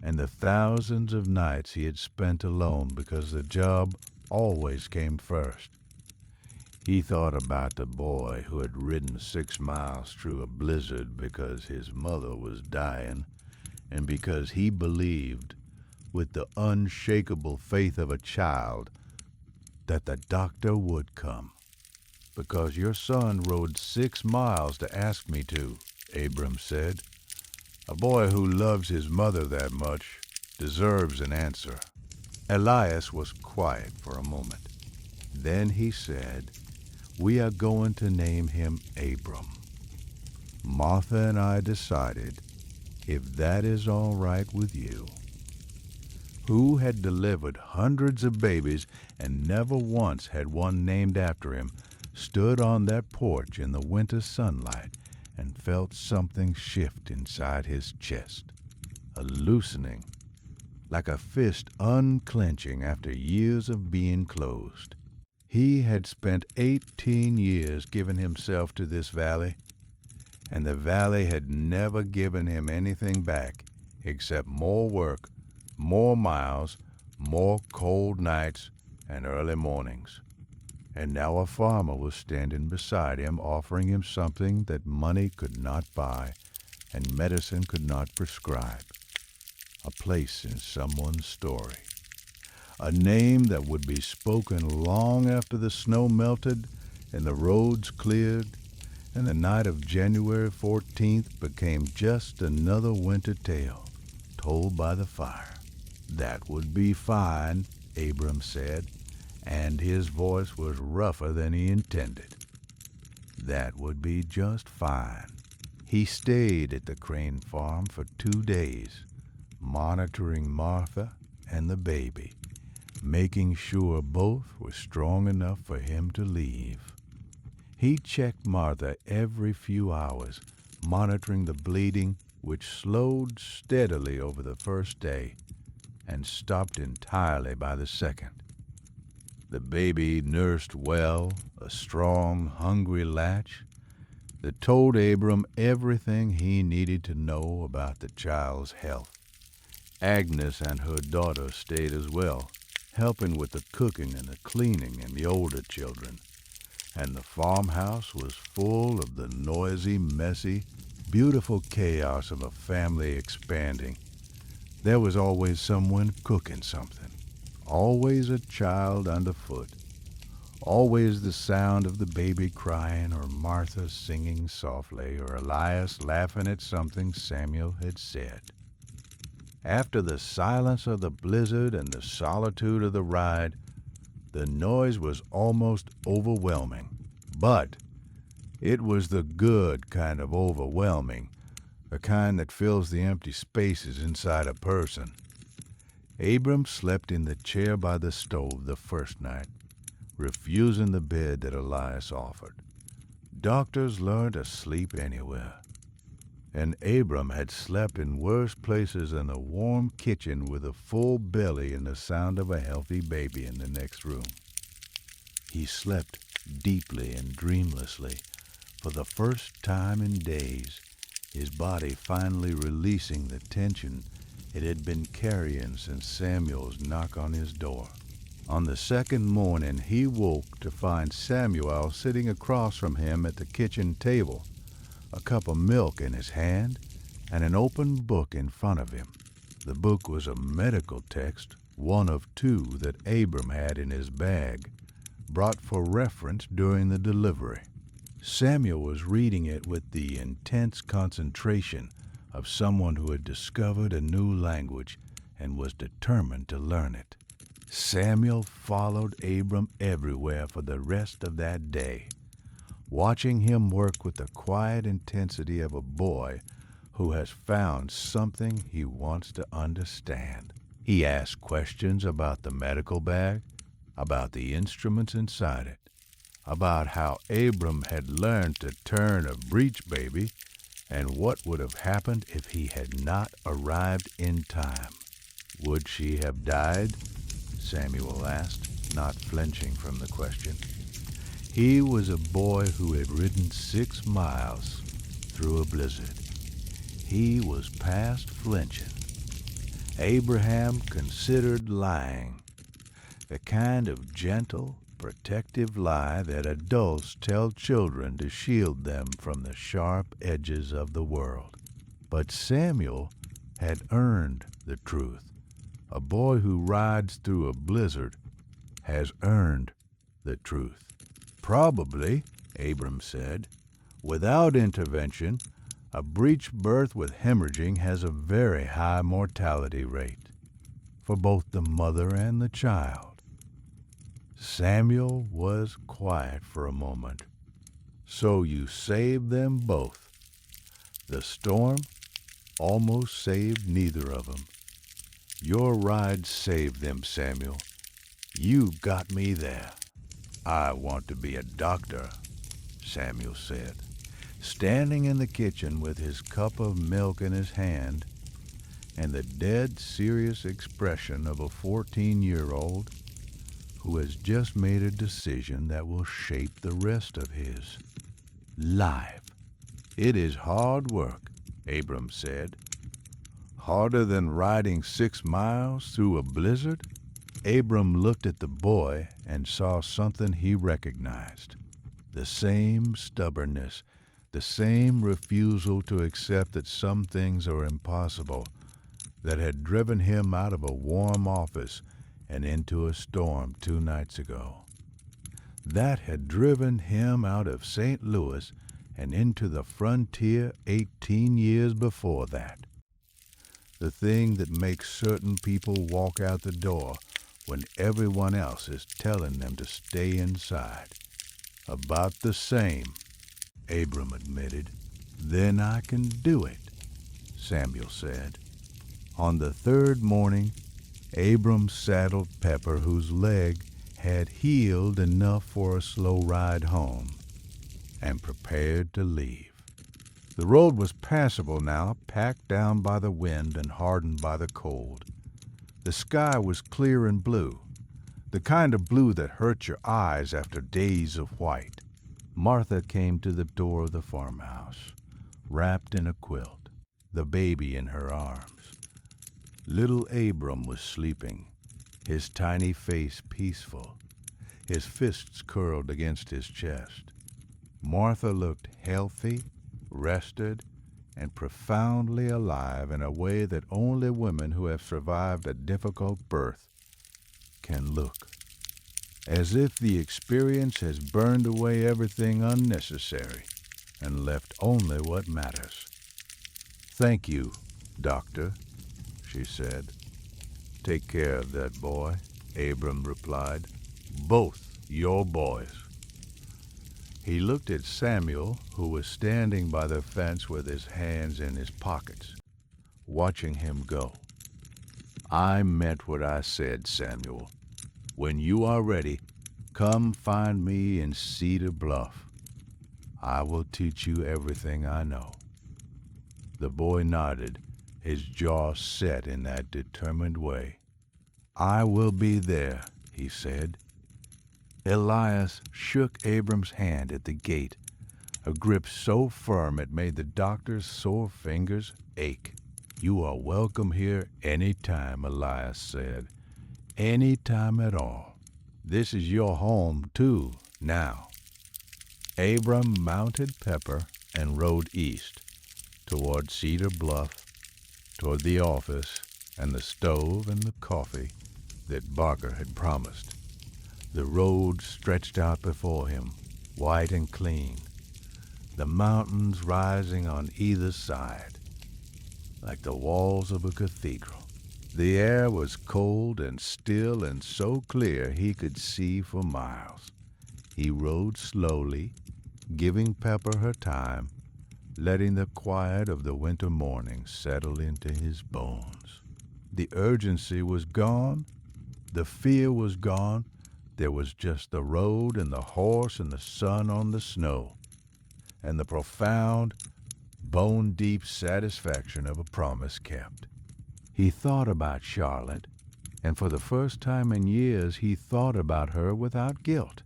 and the thousands of nights he had spent alone because the job always came first. He thought about the boy who had ridden 6 miles through a blizzard because his mother was dying and because he believed, with the unshakable faith of a child, that the doctor would come. "Because your son rode 6 miles to ask me to," Abram said. "A boy who loves his mother that much deserves an answer." Elias was quiet for a moment. Then he said, "We are going to name him Abram. Martha and I decided, if that is all right with you." Who had delivered hundreds of babies and never once had one named after him, stood on that porch in the winter sunlight and felt something shift inside his chest, a loosening, like a fist unclenching after years of being closed. He had spent 18 years giving himself to this valley, and the valley had never given him anything back except more work, more miles, more cold nights, and early mornings. And now a farmer was standing beside him, offering him something that money could not buy and medicine could not prescribe. A place in someone's story. A name that would be spoken long after the snow melted and the roads cleared and the night of January 14th became just another winter tale told by the fire. "That would be fine," Abram said, and his voice was rougher than he intended. "That would be just fine." He stayed at the Crane farm for 2 days, monitoring Martha and the baby, making sure both were strong enough for him to leave. He checked Martha every few hours, monitoring the bleeding, which slowed steadily over the first day and stopped entirely by the second. The baby nursed well, a strong, hungry latch that told Abram everything he needed to know about the child's health. Agnes and her daughter stayed as well, helping with the cooking and the cleaning and the older children. And the farmhouse was full of the noisy, messy, beautiful chaos of a family expanding. There was always someone cooking something, always a child underfoot, always the sound of the baby crying or Martha singing softly or Elias laughing at something Samuel had said. After the silence of the blizzard and the solitude of the ride, the noise was almost overwhelming. But it was the good kind of overwhelming, the kind that fills the empty spaces inside a person. Abram slept in the chair by the stove the first night, refusing the bed that Elias offered. Doctors learn to sleep anywhere, and Abram had slept in worse places than a warm kitchen with a full belly and the sound of a healthy baby in the next room. He slept deeply and dreamlessly for the first time in days, his body finally releasing the tension it had been carrying since Samuel's knock on his door. On the second morning, he woke to find Samuel sitting across from him at the kitchen table, a cup of milk in his hand and an open book in front of him. The book was a medical text, one of two that Abram had in his bag, brought for reference during the delivery. Samuel was reading it with the intense concentration of someone who had discovered a new language and was determined to learn it. Samuel followed Abram everywhere for the rest of that day, watching him work with the quiet intensity of a boy who has found something he wants to understand. He asked questions about the medical bag, about the instruments inside it, about how Abram had learned to turn a breech baby, and what would have happened if he had not arrived in time. Would she have died? Samuel asked, not flinching from the question. He was a boy who had ridden 6 miles through a blizzard. He was past flinching. Abraham considered lying, the kind of gentle, protective lie that adults tell children to shield them from the sharp edges of the world. But Samuel had earned the truth. A boy who rides through a blizzard has earned the truth. Probably, Abram said, without intervention, a breech birth with hemorrhaging has a very high mortality rate for both the mother and the child. Samuel was quiet for a moment. So you saved them both. The storm almost saved neither of them. Your ride saved them, Samuel. You got me there. I want to be a doctor, Samuel said, standing in the kitchen with his cup of milk in his hand and the dead serious expression of a 14-year-old who has just made a decision that will shape the rest of his life. It is hard work, Abram said. Harder than riding 6 miles through a blizzard? Abram looked at the boy and saw something he recognized. The same stubbornness, the same refusal to accept that some things are impossible that had driven him out of a warm office and into a storm 2 nights ago. That had driven him out of St. Louis and into the frontier 18 years before that. The thing that makes certain people walk out the door when everyone else is telling them to stay inside. About the same, Abram admitted. Then I can do it, Samuel said. On the 3rd morning, Abram saddled Pepper, whose leg had healed enough for a slow ride home, and prepared to leave. The road was passable now, packed down by the wind and hardened by the cold. The sky was clear and blue, the kind of blue that hurts your eyes after days of white. Martha came to the door of the farmhouse, wrapped in a quilt, the baby in her arms. Little Abram was sleeping, his tiny face peaceful, his fists curled against his chest. Martha looked healthy, rested, and profoundly alive in a way that only women who have survived a difficult birth can look, as if the experience has burned away everything unnecessary and left only what matters. Thank you, Doctor, she said. Take care of that boy, Abram replied. Both your boys. He looked at Samuel, who was standing by the fence with his hands in his pockets, watching him go. I meant what I said, Samuel. When you are ready, come find me in Cedar Bluff. I will teach you everything I know. The boy nodded, his jaw set in that determined way. I will be there, he said. Elias shook Abram's hand at the gate, a grip so firm it made the doctor's sore fingers ache. You are welcome here any time, Elias said. Any time at all. This is your home, too, now. Abram mounted Pepper and rode east, toward Cedar Bluff, toward the office and the stove and the coffee, that Barker had promised. The road stretched out before him, white and clean, the mountains rising on either side, like the walls of a cathedral. The air was cold and still and so clear he could see for miles. He rode slowly, giving Pepper her time, letting the quiet of the winter morning settle into his bones. The urgency was gone, the fear was gone. There was just the road and the horse and the sun on the snow, and the profound, bone-deep satisfaction of a promise kept. He thought about Charlotte, and for the first time in years he thought about her without guilt.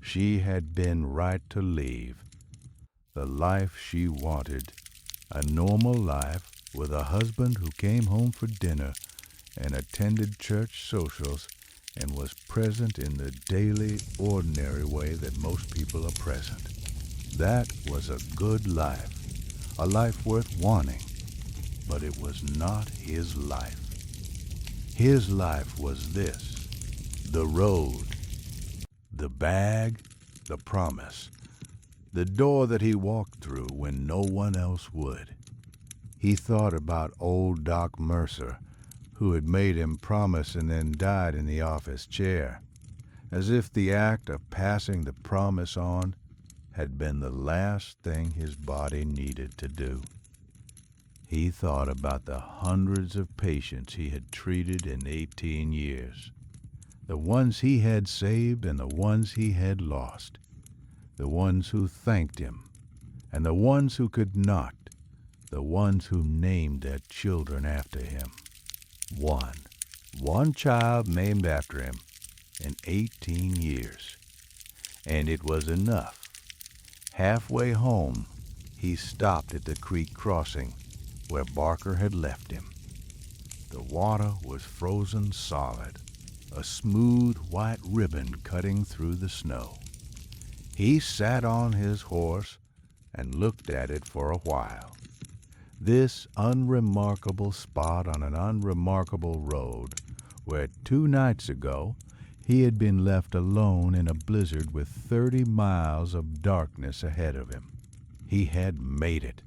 She had been right to leave. The life she wanted, a normal life with a husband who came home for dinner and attended church socials and was present in the daily, ordinary way that most people are present. That was a good life, a life worth wanting, but it was not his life. His life was this: the road, the bag, the promise, the door that he walked through when no one else would. He thought about old Doc Mercer, who had made him promise and then died in the office chair, as if the act of passing the promise on had been the last thing his body needed to do. He thought about the hundreds of patients he had treated in 18 years, the ones he had saved and the ones he had lost, the ones who thanked him and the ones who could not, the ones who named their children after him. One child named after him in 18 years. And it was enough. Halfway home, he stopped at the creek crossing where Barker had left him. The water was frozen solid, a smooth white ribbon cutting through the snow. He sat on his horse and looked at it for a while. This unremarkable spot on an unremarkable road where 2 nights ago he had been left alone in a blizzard with 30 miles of darkness ahead of him. He had made it.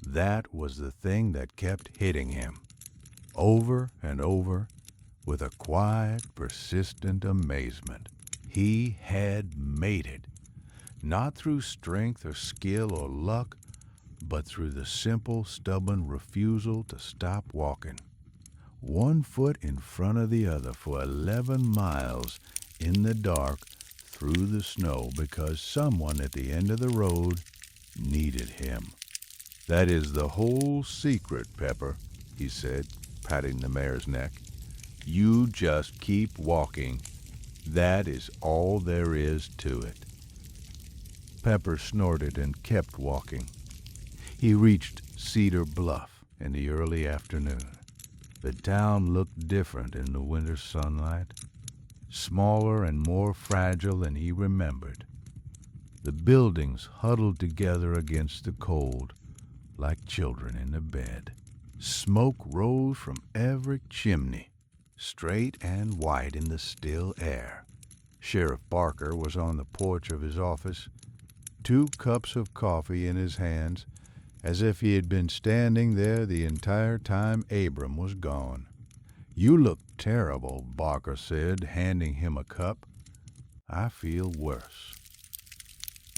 That was the thing that kept hitting him, over and over, with a quiet, persistent amazement. He had made it, not through strength or skill or luck, but through the simple, stubborn refusal to stop walking. 1 foot in front of the other for 11 miles in the dark through the snow because someone at the end of the road needed him. That is the whole secret, Pepper, he said, patting the mare's neck. You just keep walking. That is all there is to it. Pepper snorted and kept walking. He reached Cedar Bluff in the early afternoon. The town looked different in the winter sunlight, smaller and more fragile than he remembered. The buildings huddled together against the cold like children in a bed. Smoke rose from every chimney, straight and white in the still air. Sheriff Barker was on the porch of his office, 2 cups of coffee in his hands, as if he had been standing there the entire time Abram was gone. You look terrible, Barker said, handing him a cup. I feel worse.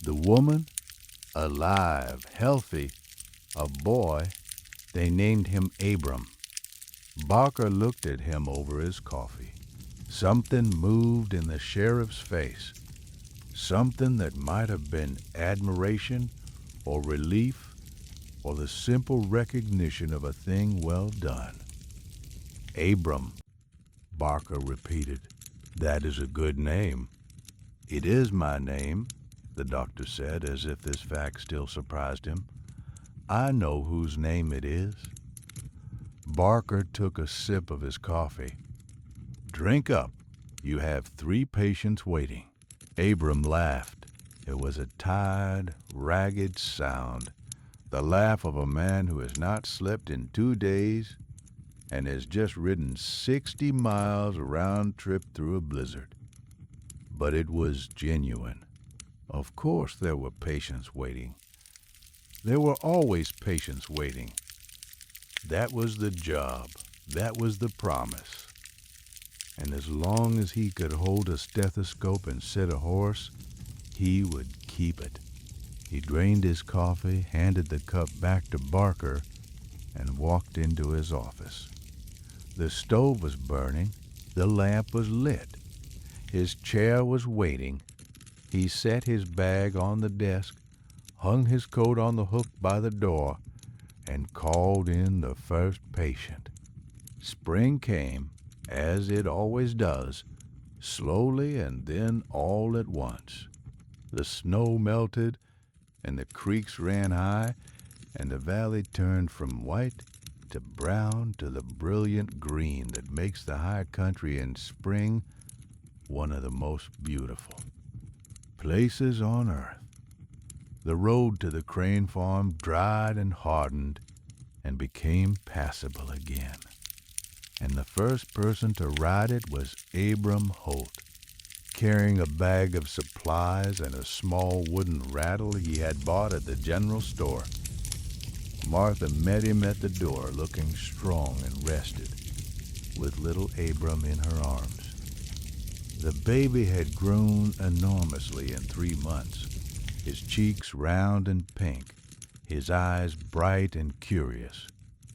The woman, alive, healthy, a boy, they named him Abram. Barker looked at him over his coffee. Something moved in the sheriff's face, something that might have been admiration or relief or the simple recognition of a thing well done. Abram, Barker repeated. That is a good name. It is my name, the doctor said, as if this fact still surprised him. I know whose name it is. Barker took a sip of his coffee. Drink up. You have 3 patients waiting. Abram laughed. It was a tired, ragged sound, the laugh of a man who has not slept in 2 days and has just ridden 60 miles round trip through a blizzard. But it was genuine. Of course there were patients waiting. There were always patients waiting. That was the job. That was the promise. And as long as he could hold a stethoscope and sit a horse, he would keep it. He drained his coffee, handed the cup back to Barker, and walked into his office. The stove was burning. The lamp was lit. His chair was waiting. He set his bag on the desk, hung his coat on the hook by the door, and called in the first patient. Spring came, as it always does, slowly and then all at once. The snow melted, and the creeks ran high, and the valley turned from white to brown to the brilliant green that makes the high country in spring one of the most beautiful places on earth. The road to the Crane farm dried and hardened and became passable again. And the first person to ride it was Abram Holt, carrying a bag of supplies and a small wooden rattle he had bought at the general store. Martha met him at the door, looking strong and rested, with little Abram in her arms. The baby had grown enormously in 3 months, his cheeks round and pink, his eyes bright and curious.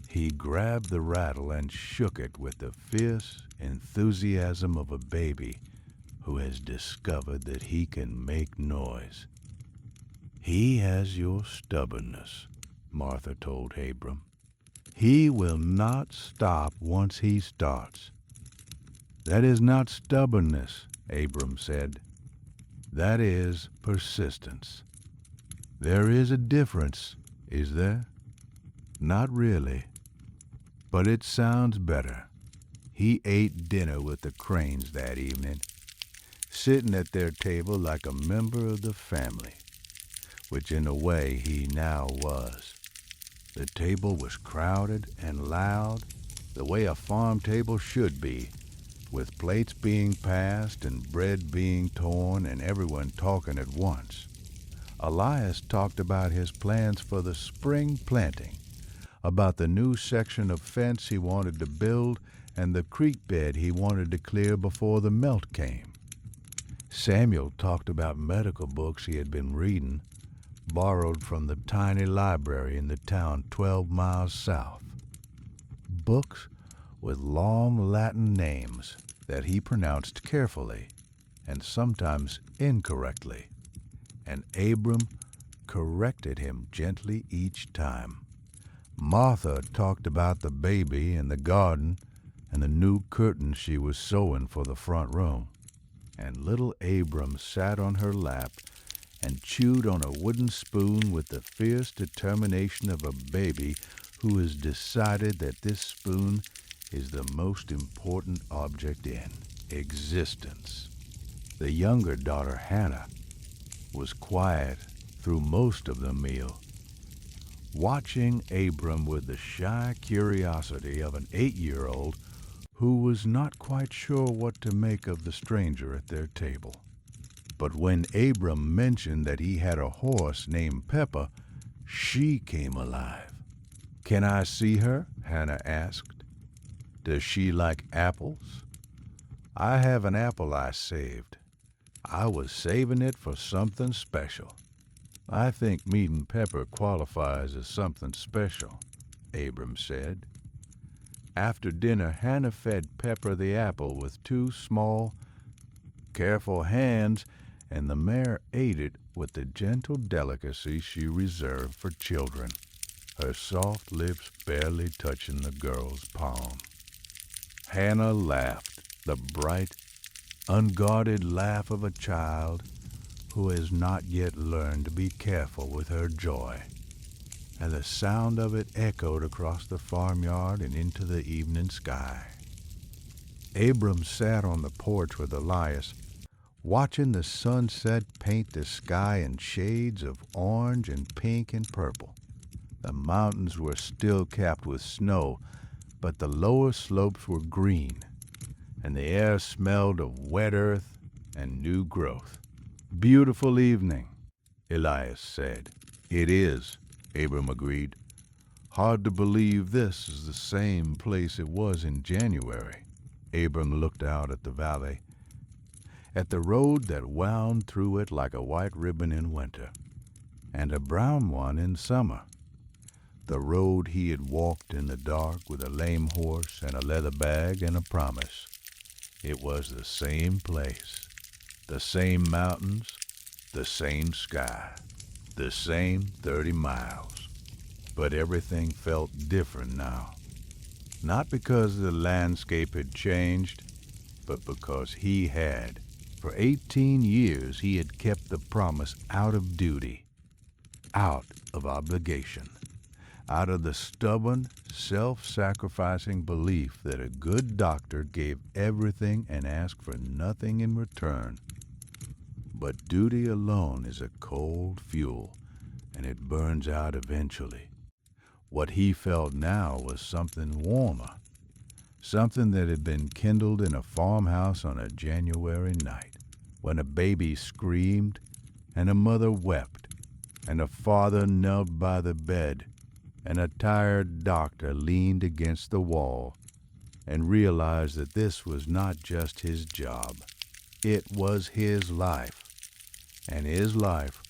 He grabbed the rattle and shook it with the fierce enthusiasm of a baby who has discovered that he can make noise. "He has your stubbornness," Martha told Abram. "He will not stop once he starts." "That is not stubbornness," Abram said. "That is persistence." "There is a difference, is there?" "Not really, but it sounds better." He ate dinner with the Cranes that evening, sitting at their table like a member of the family, which in a way he now was. The table was crowded and loud, the way a farm table should be, with plates being passed and bread being torn and everyone talking at once. Elias talked about his plans for the spring planting, about the new section of fence he wanted to build and the creek bed he wanted to clear before the melt came. Samuel talked about medical books he had been reading, borrowed from the tiny library in the town 12 miles south. Books with long Latin names that he pronounced carefully and sometimes incorrectly, and Abram corrected him gently each time. Martha talked about the baby and the garden and the new curtains she was sewing for the front room, and little Abram sat on her lap and chewed on a wooden spoon with the fierce determination of a baby who has decided that this spoon is the most important object in existence. The younger daughter, Hannah, was quiet through most of the meal, watching Abram with the shy curiosity of an 8-year-old who was not quite sure what to make of the stranger at their table. But when Abram mentioned that he had a horse named Pepper, she came alive. "Can I see her?" Hannah asked. "Does she like apples?" "I have an apple I saved. I was saving it for something special." "I think meeting Pepper qualifies as something special," Abram said. After dinner, Hannah fed Pepper the apple with 2 small, careful hands, and the mare ate it with the gentle delicacy she reserved for children, her soft lips barely touching the girl's palm. Hannah laughed, the bright, unguarded laugh of a child who has not yet learned to be careful with her joy, and the sound of it echoed across the farmyard and into the evening sky. Abram sat on the porch with Elias, watching the sunset paint the sky in shades of orange and pink and purple. The mountains were still capped with snow, but the lower slopes were green, and the air smelled of wet earth and new growth. "Beautiful evening," Elias said. "It is," Abram agreed. "Hard to believe this is the same place it was in January." Abram looked out at the valley, at the road that wound through it like a white ribbon in winter, and a brown one in summer. The road he had walked in the dark with a lame horse and a leather bag and a promise. It was the same place, the same mountains, the same sky, the same 30 miles. But everything felt different now. Not because the landscape had changed, but because he had. For 18 years he had kept the promise out of duty, out of obligation, out of the stubborn, self-sacrificing belief that a good doctor gave everything and asked for nothing in return. But duty alone is a cold fuel, and it burns out eventually. What he felt now was something warmer, something that had been kindled in a farmhouse on a January night, when a baby screamed, and a mother wept, and a father knelt by the bed, and a tired doctor leaned against the wall and realized that this was not just his job. It was his life, and his life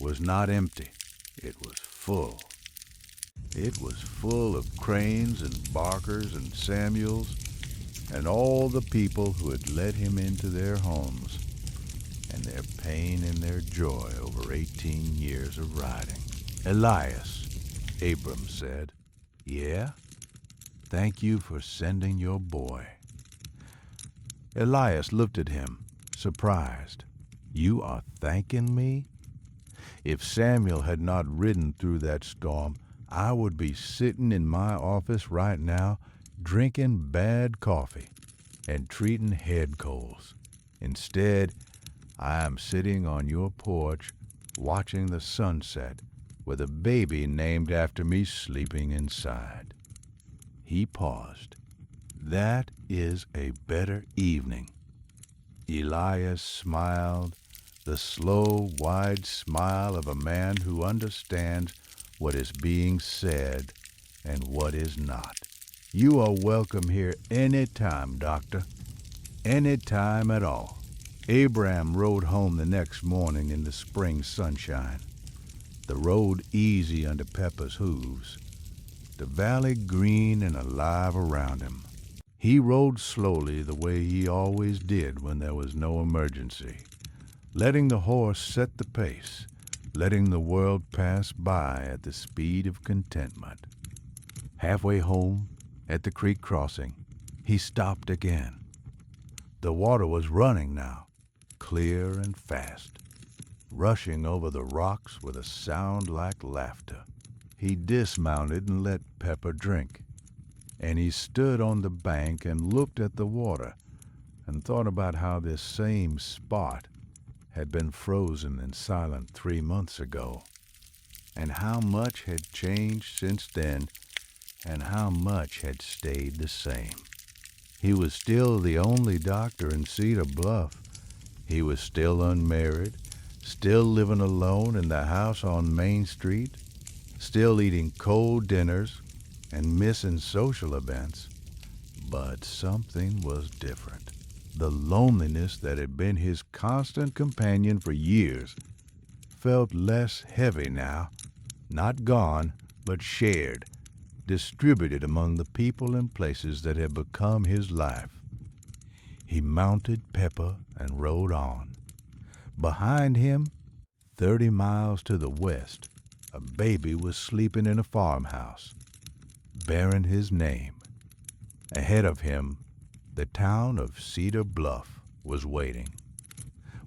was not empty. It was full. It was full of Cranes and Barkers and Samuels and all the people who had let him into their homes, and their pain and their joy over 18 years of riding. "Elias," Abram said. "Yeah? Thank you for sending your boy." Elias looked at him, surprised. "You are thanking me? If Samuel had not ridden through that storm, I would be sitting in my office right now, drinking bad coffee and treating head colds. Instead, I am sitting on your porch, watching the sunset, with a baby named after me sleeping inside." He paused. "That is a better evening." Elias smiled, the slow, wide smile of a man who understands what is being said and what is not. "You are welcome here any time, Doctor. Any time at all." Abram rode home the next morning in the spring sunshine, the road easy under Pepper's hooves, the valley green and alive around him. He rode slowly the way he always did when there was no emergency, letting the horse set the pace, letting the world pass by at the speed of contentment. Halfway home, at the creek crossing, he stopped again. The water was running now, clear and fast, rushing over the rocks with a sound like laughter. He dismounted and let Pepper drink, and he stood on the bank and looked at the water and thought about how this same spot had been frozen and silent 3 months ago, and how much had changed since then, and how much had stayed the same. He was still the only doctor in Cedar Bluff. He was still unmarried, still living alone in the house on Main Street, still eating cold dinners and missing social events. But something was different. The loneliness that had been his constant companion for years felt less heavy now, not gone, but shared, distributed among the people and places that had become his life. He mounted Pepper and rode on. Behind him, 30 miles to the west, a baby was sleeping in a farmhouse, bearing his name. Ahead of him, the town of Cedar Bluff was waiting,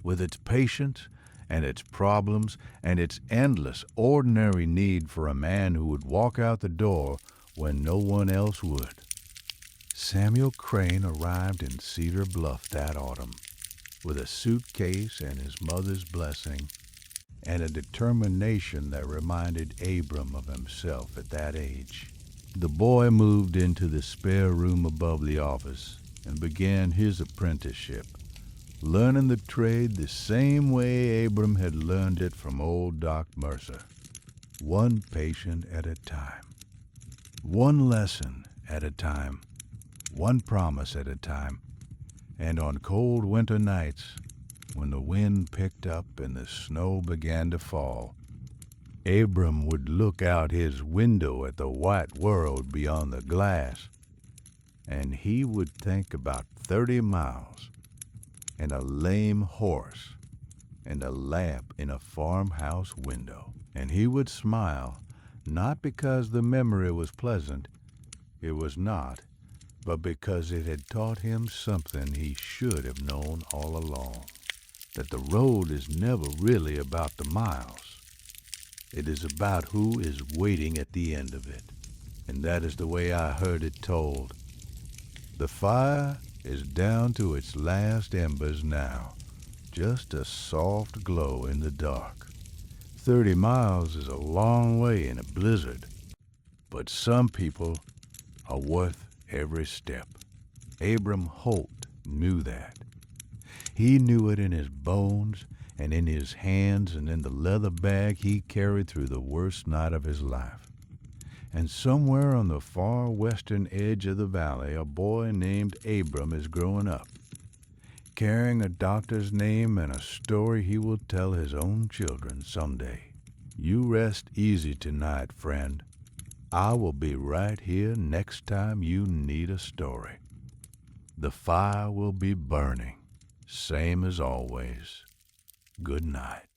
with its patience and its problems and its endless, ordinary need for a man who would walk out the door when no one else would. Samuel Crane arrived in Cedar Bluff that autumn, with a suitcase and his mother's blessing, and a determination that reminded Abram of himself at that age. The boy moved into the spare room above the office and began his apprenticeship, learning the trade the same way Abram had learned it from old Doc Mercer, one patient at a time, one lesson at a time, one promise at a time. And on cold winter nights, when the wind picked up and the snow began to fall, Abram would look out his window at the white world beyond the glass, and he would think about 30 miles and a lame horse and a lamp in a farmhouse window. And he would smile, not because the memory was pleasant, it was not, but because it had taught him something he should have known all along, that the road is never really about the miles. It is about who is waiting at the end of it, and that is the way I heard it told. The fire is down to its last embers now, just a soft glow in the dark. 30 miles is a long way in a blizzard, but some people are worth every step. Abram Holt knew that. He knew it in his bones and in his hands and in the leather bag he carried through the worst night of his life. And somewhere on the far western edge of the valley, a boy named Abram is growing up, carrying a doctor's name and a story he will tell his own children someday. You rest easy tonight, friend. I will be right here next time you need a story. The fire will be burning, same as always. Good night.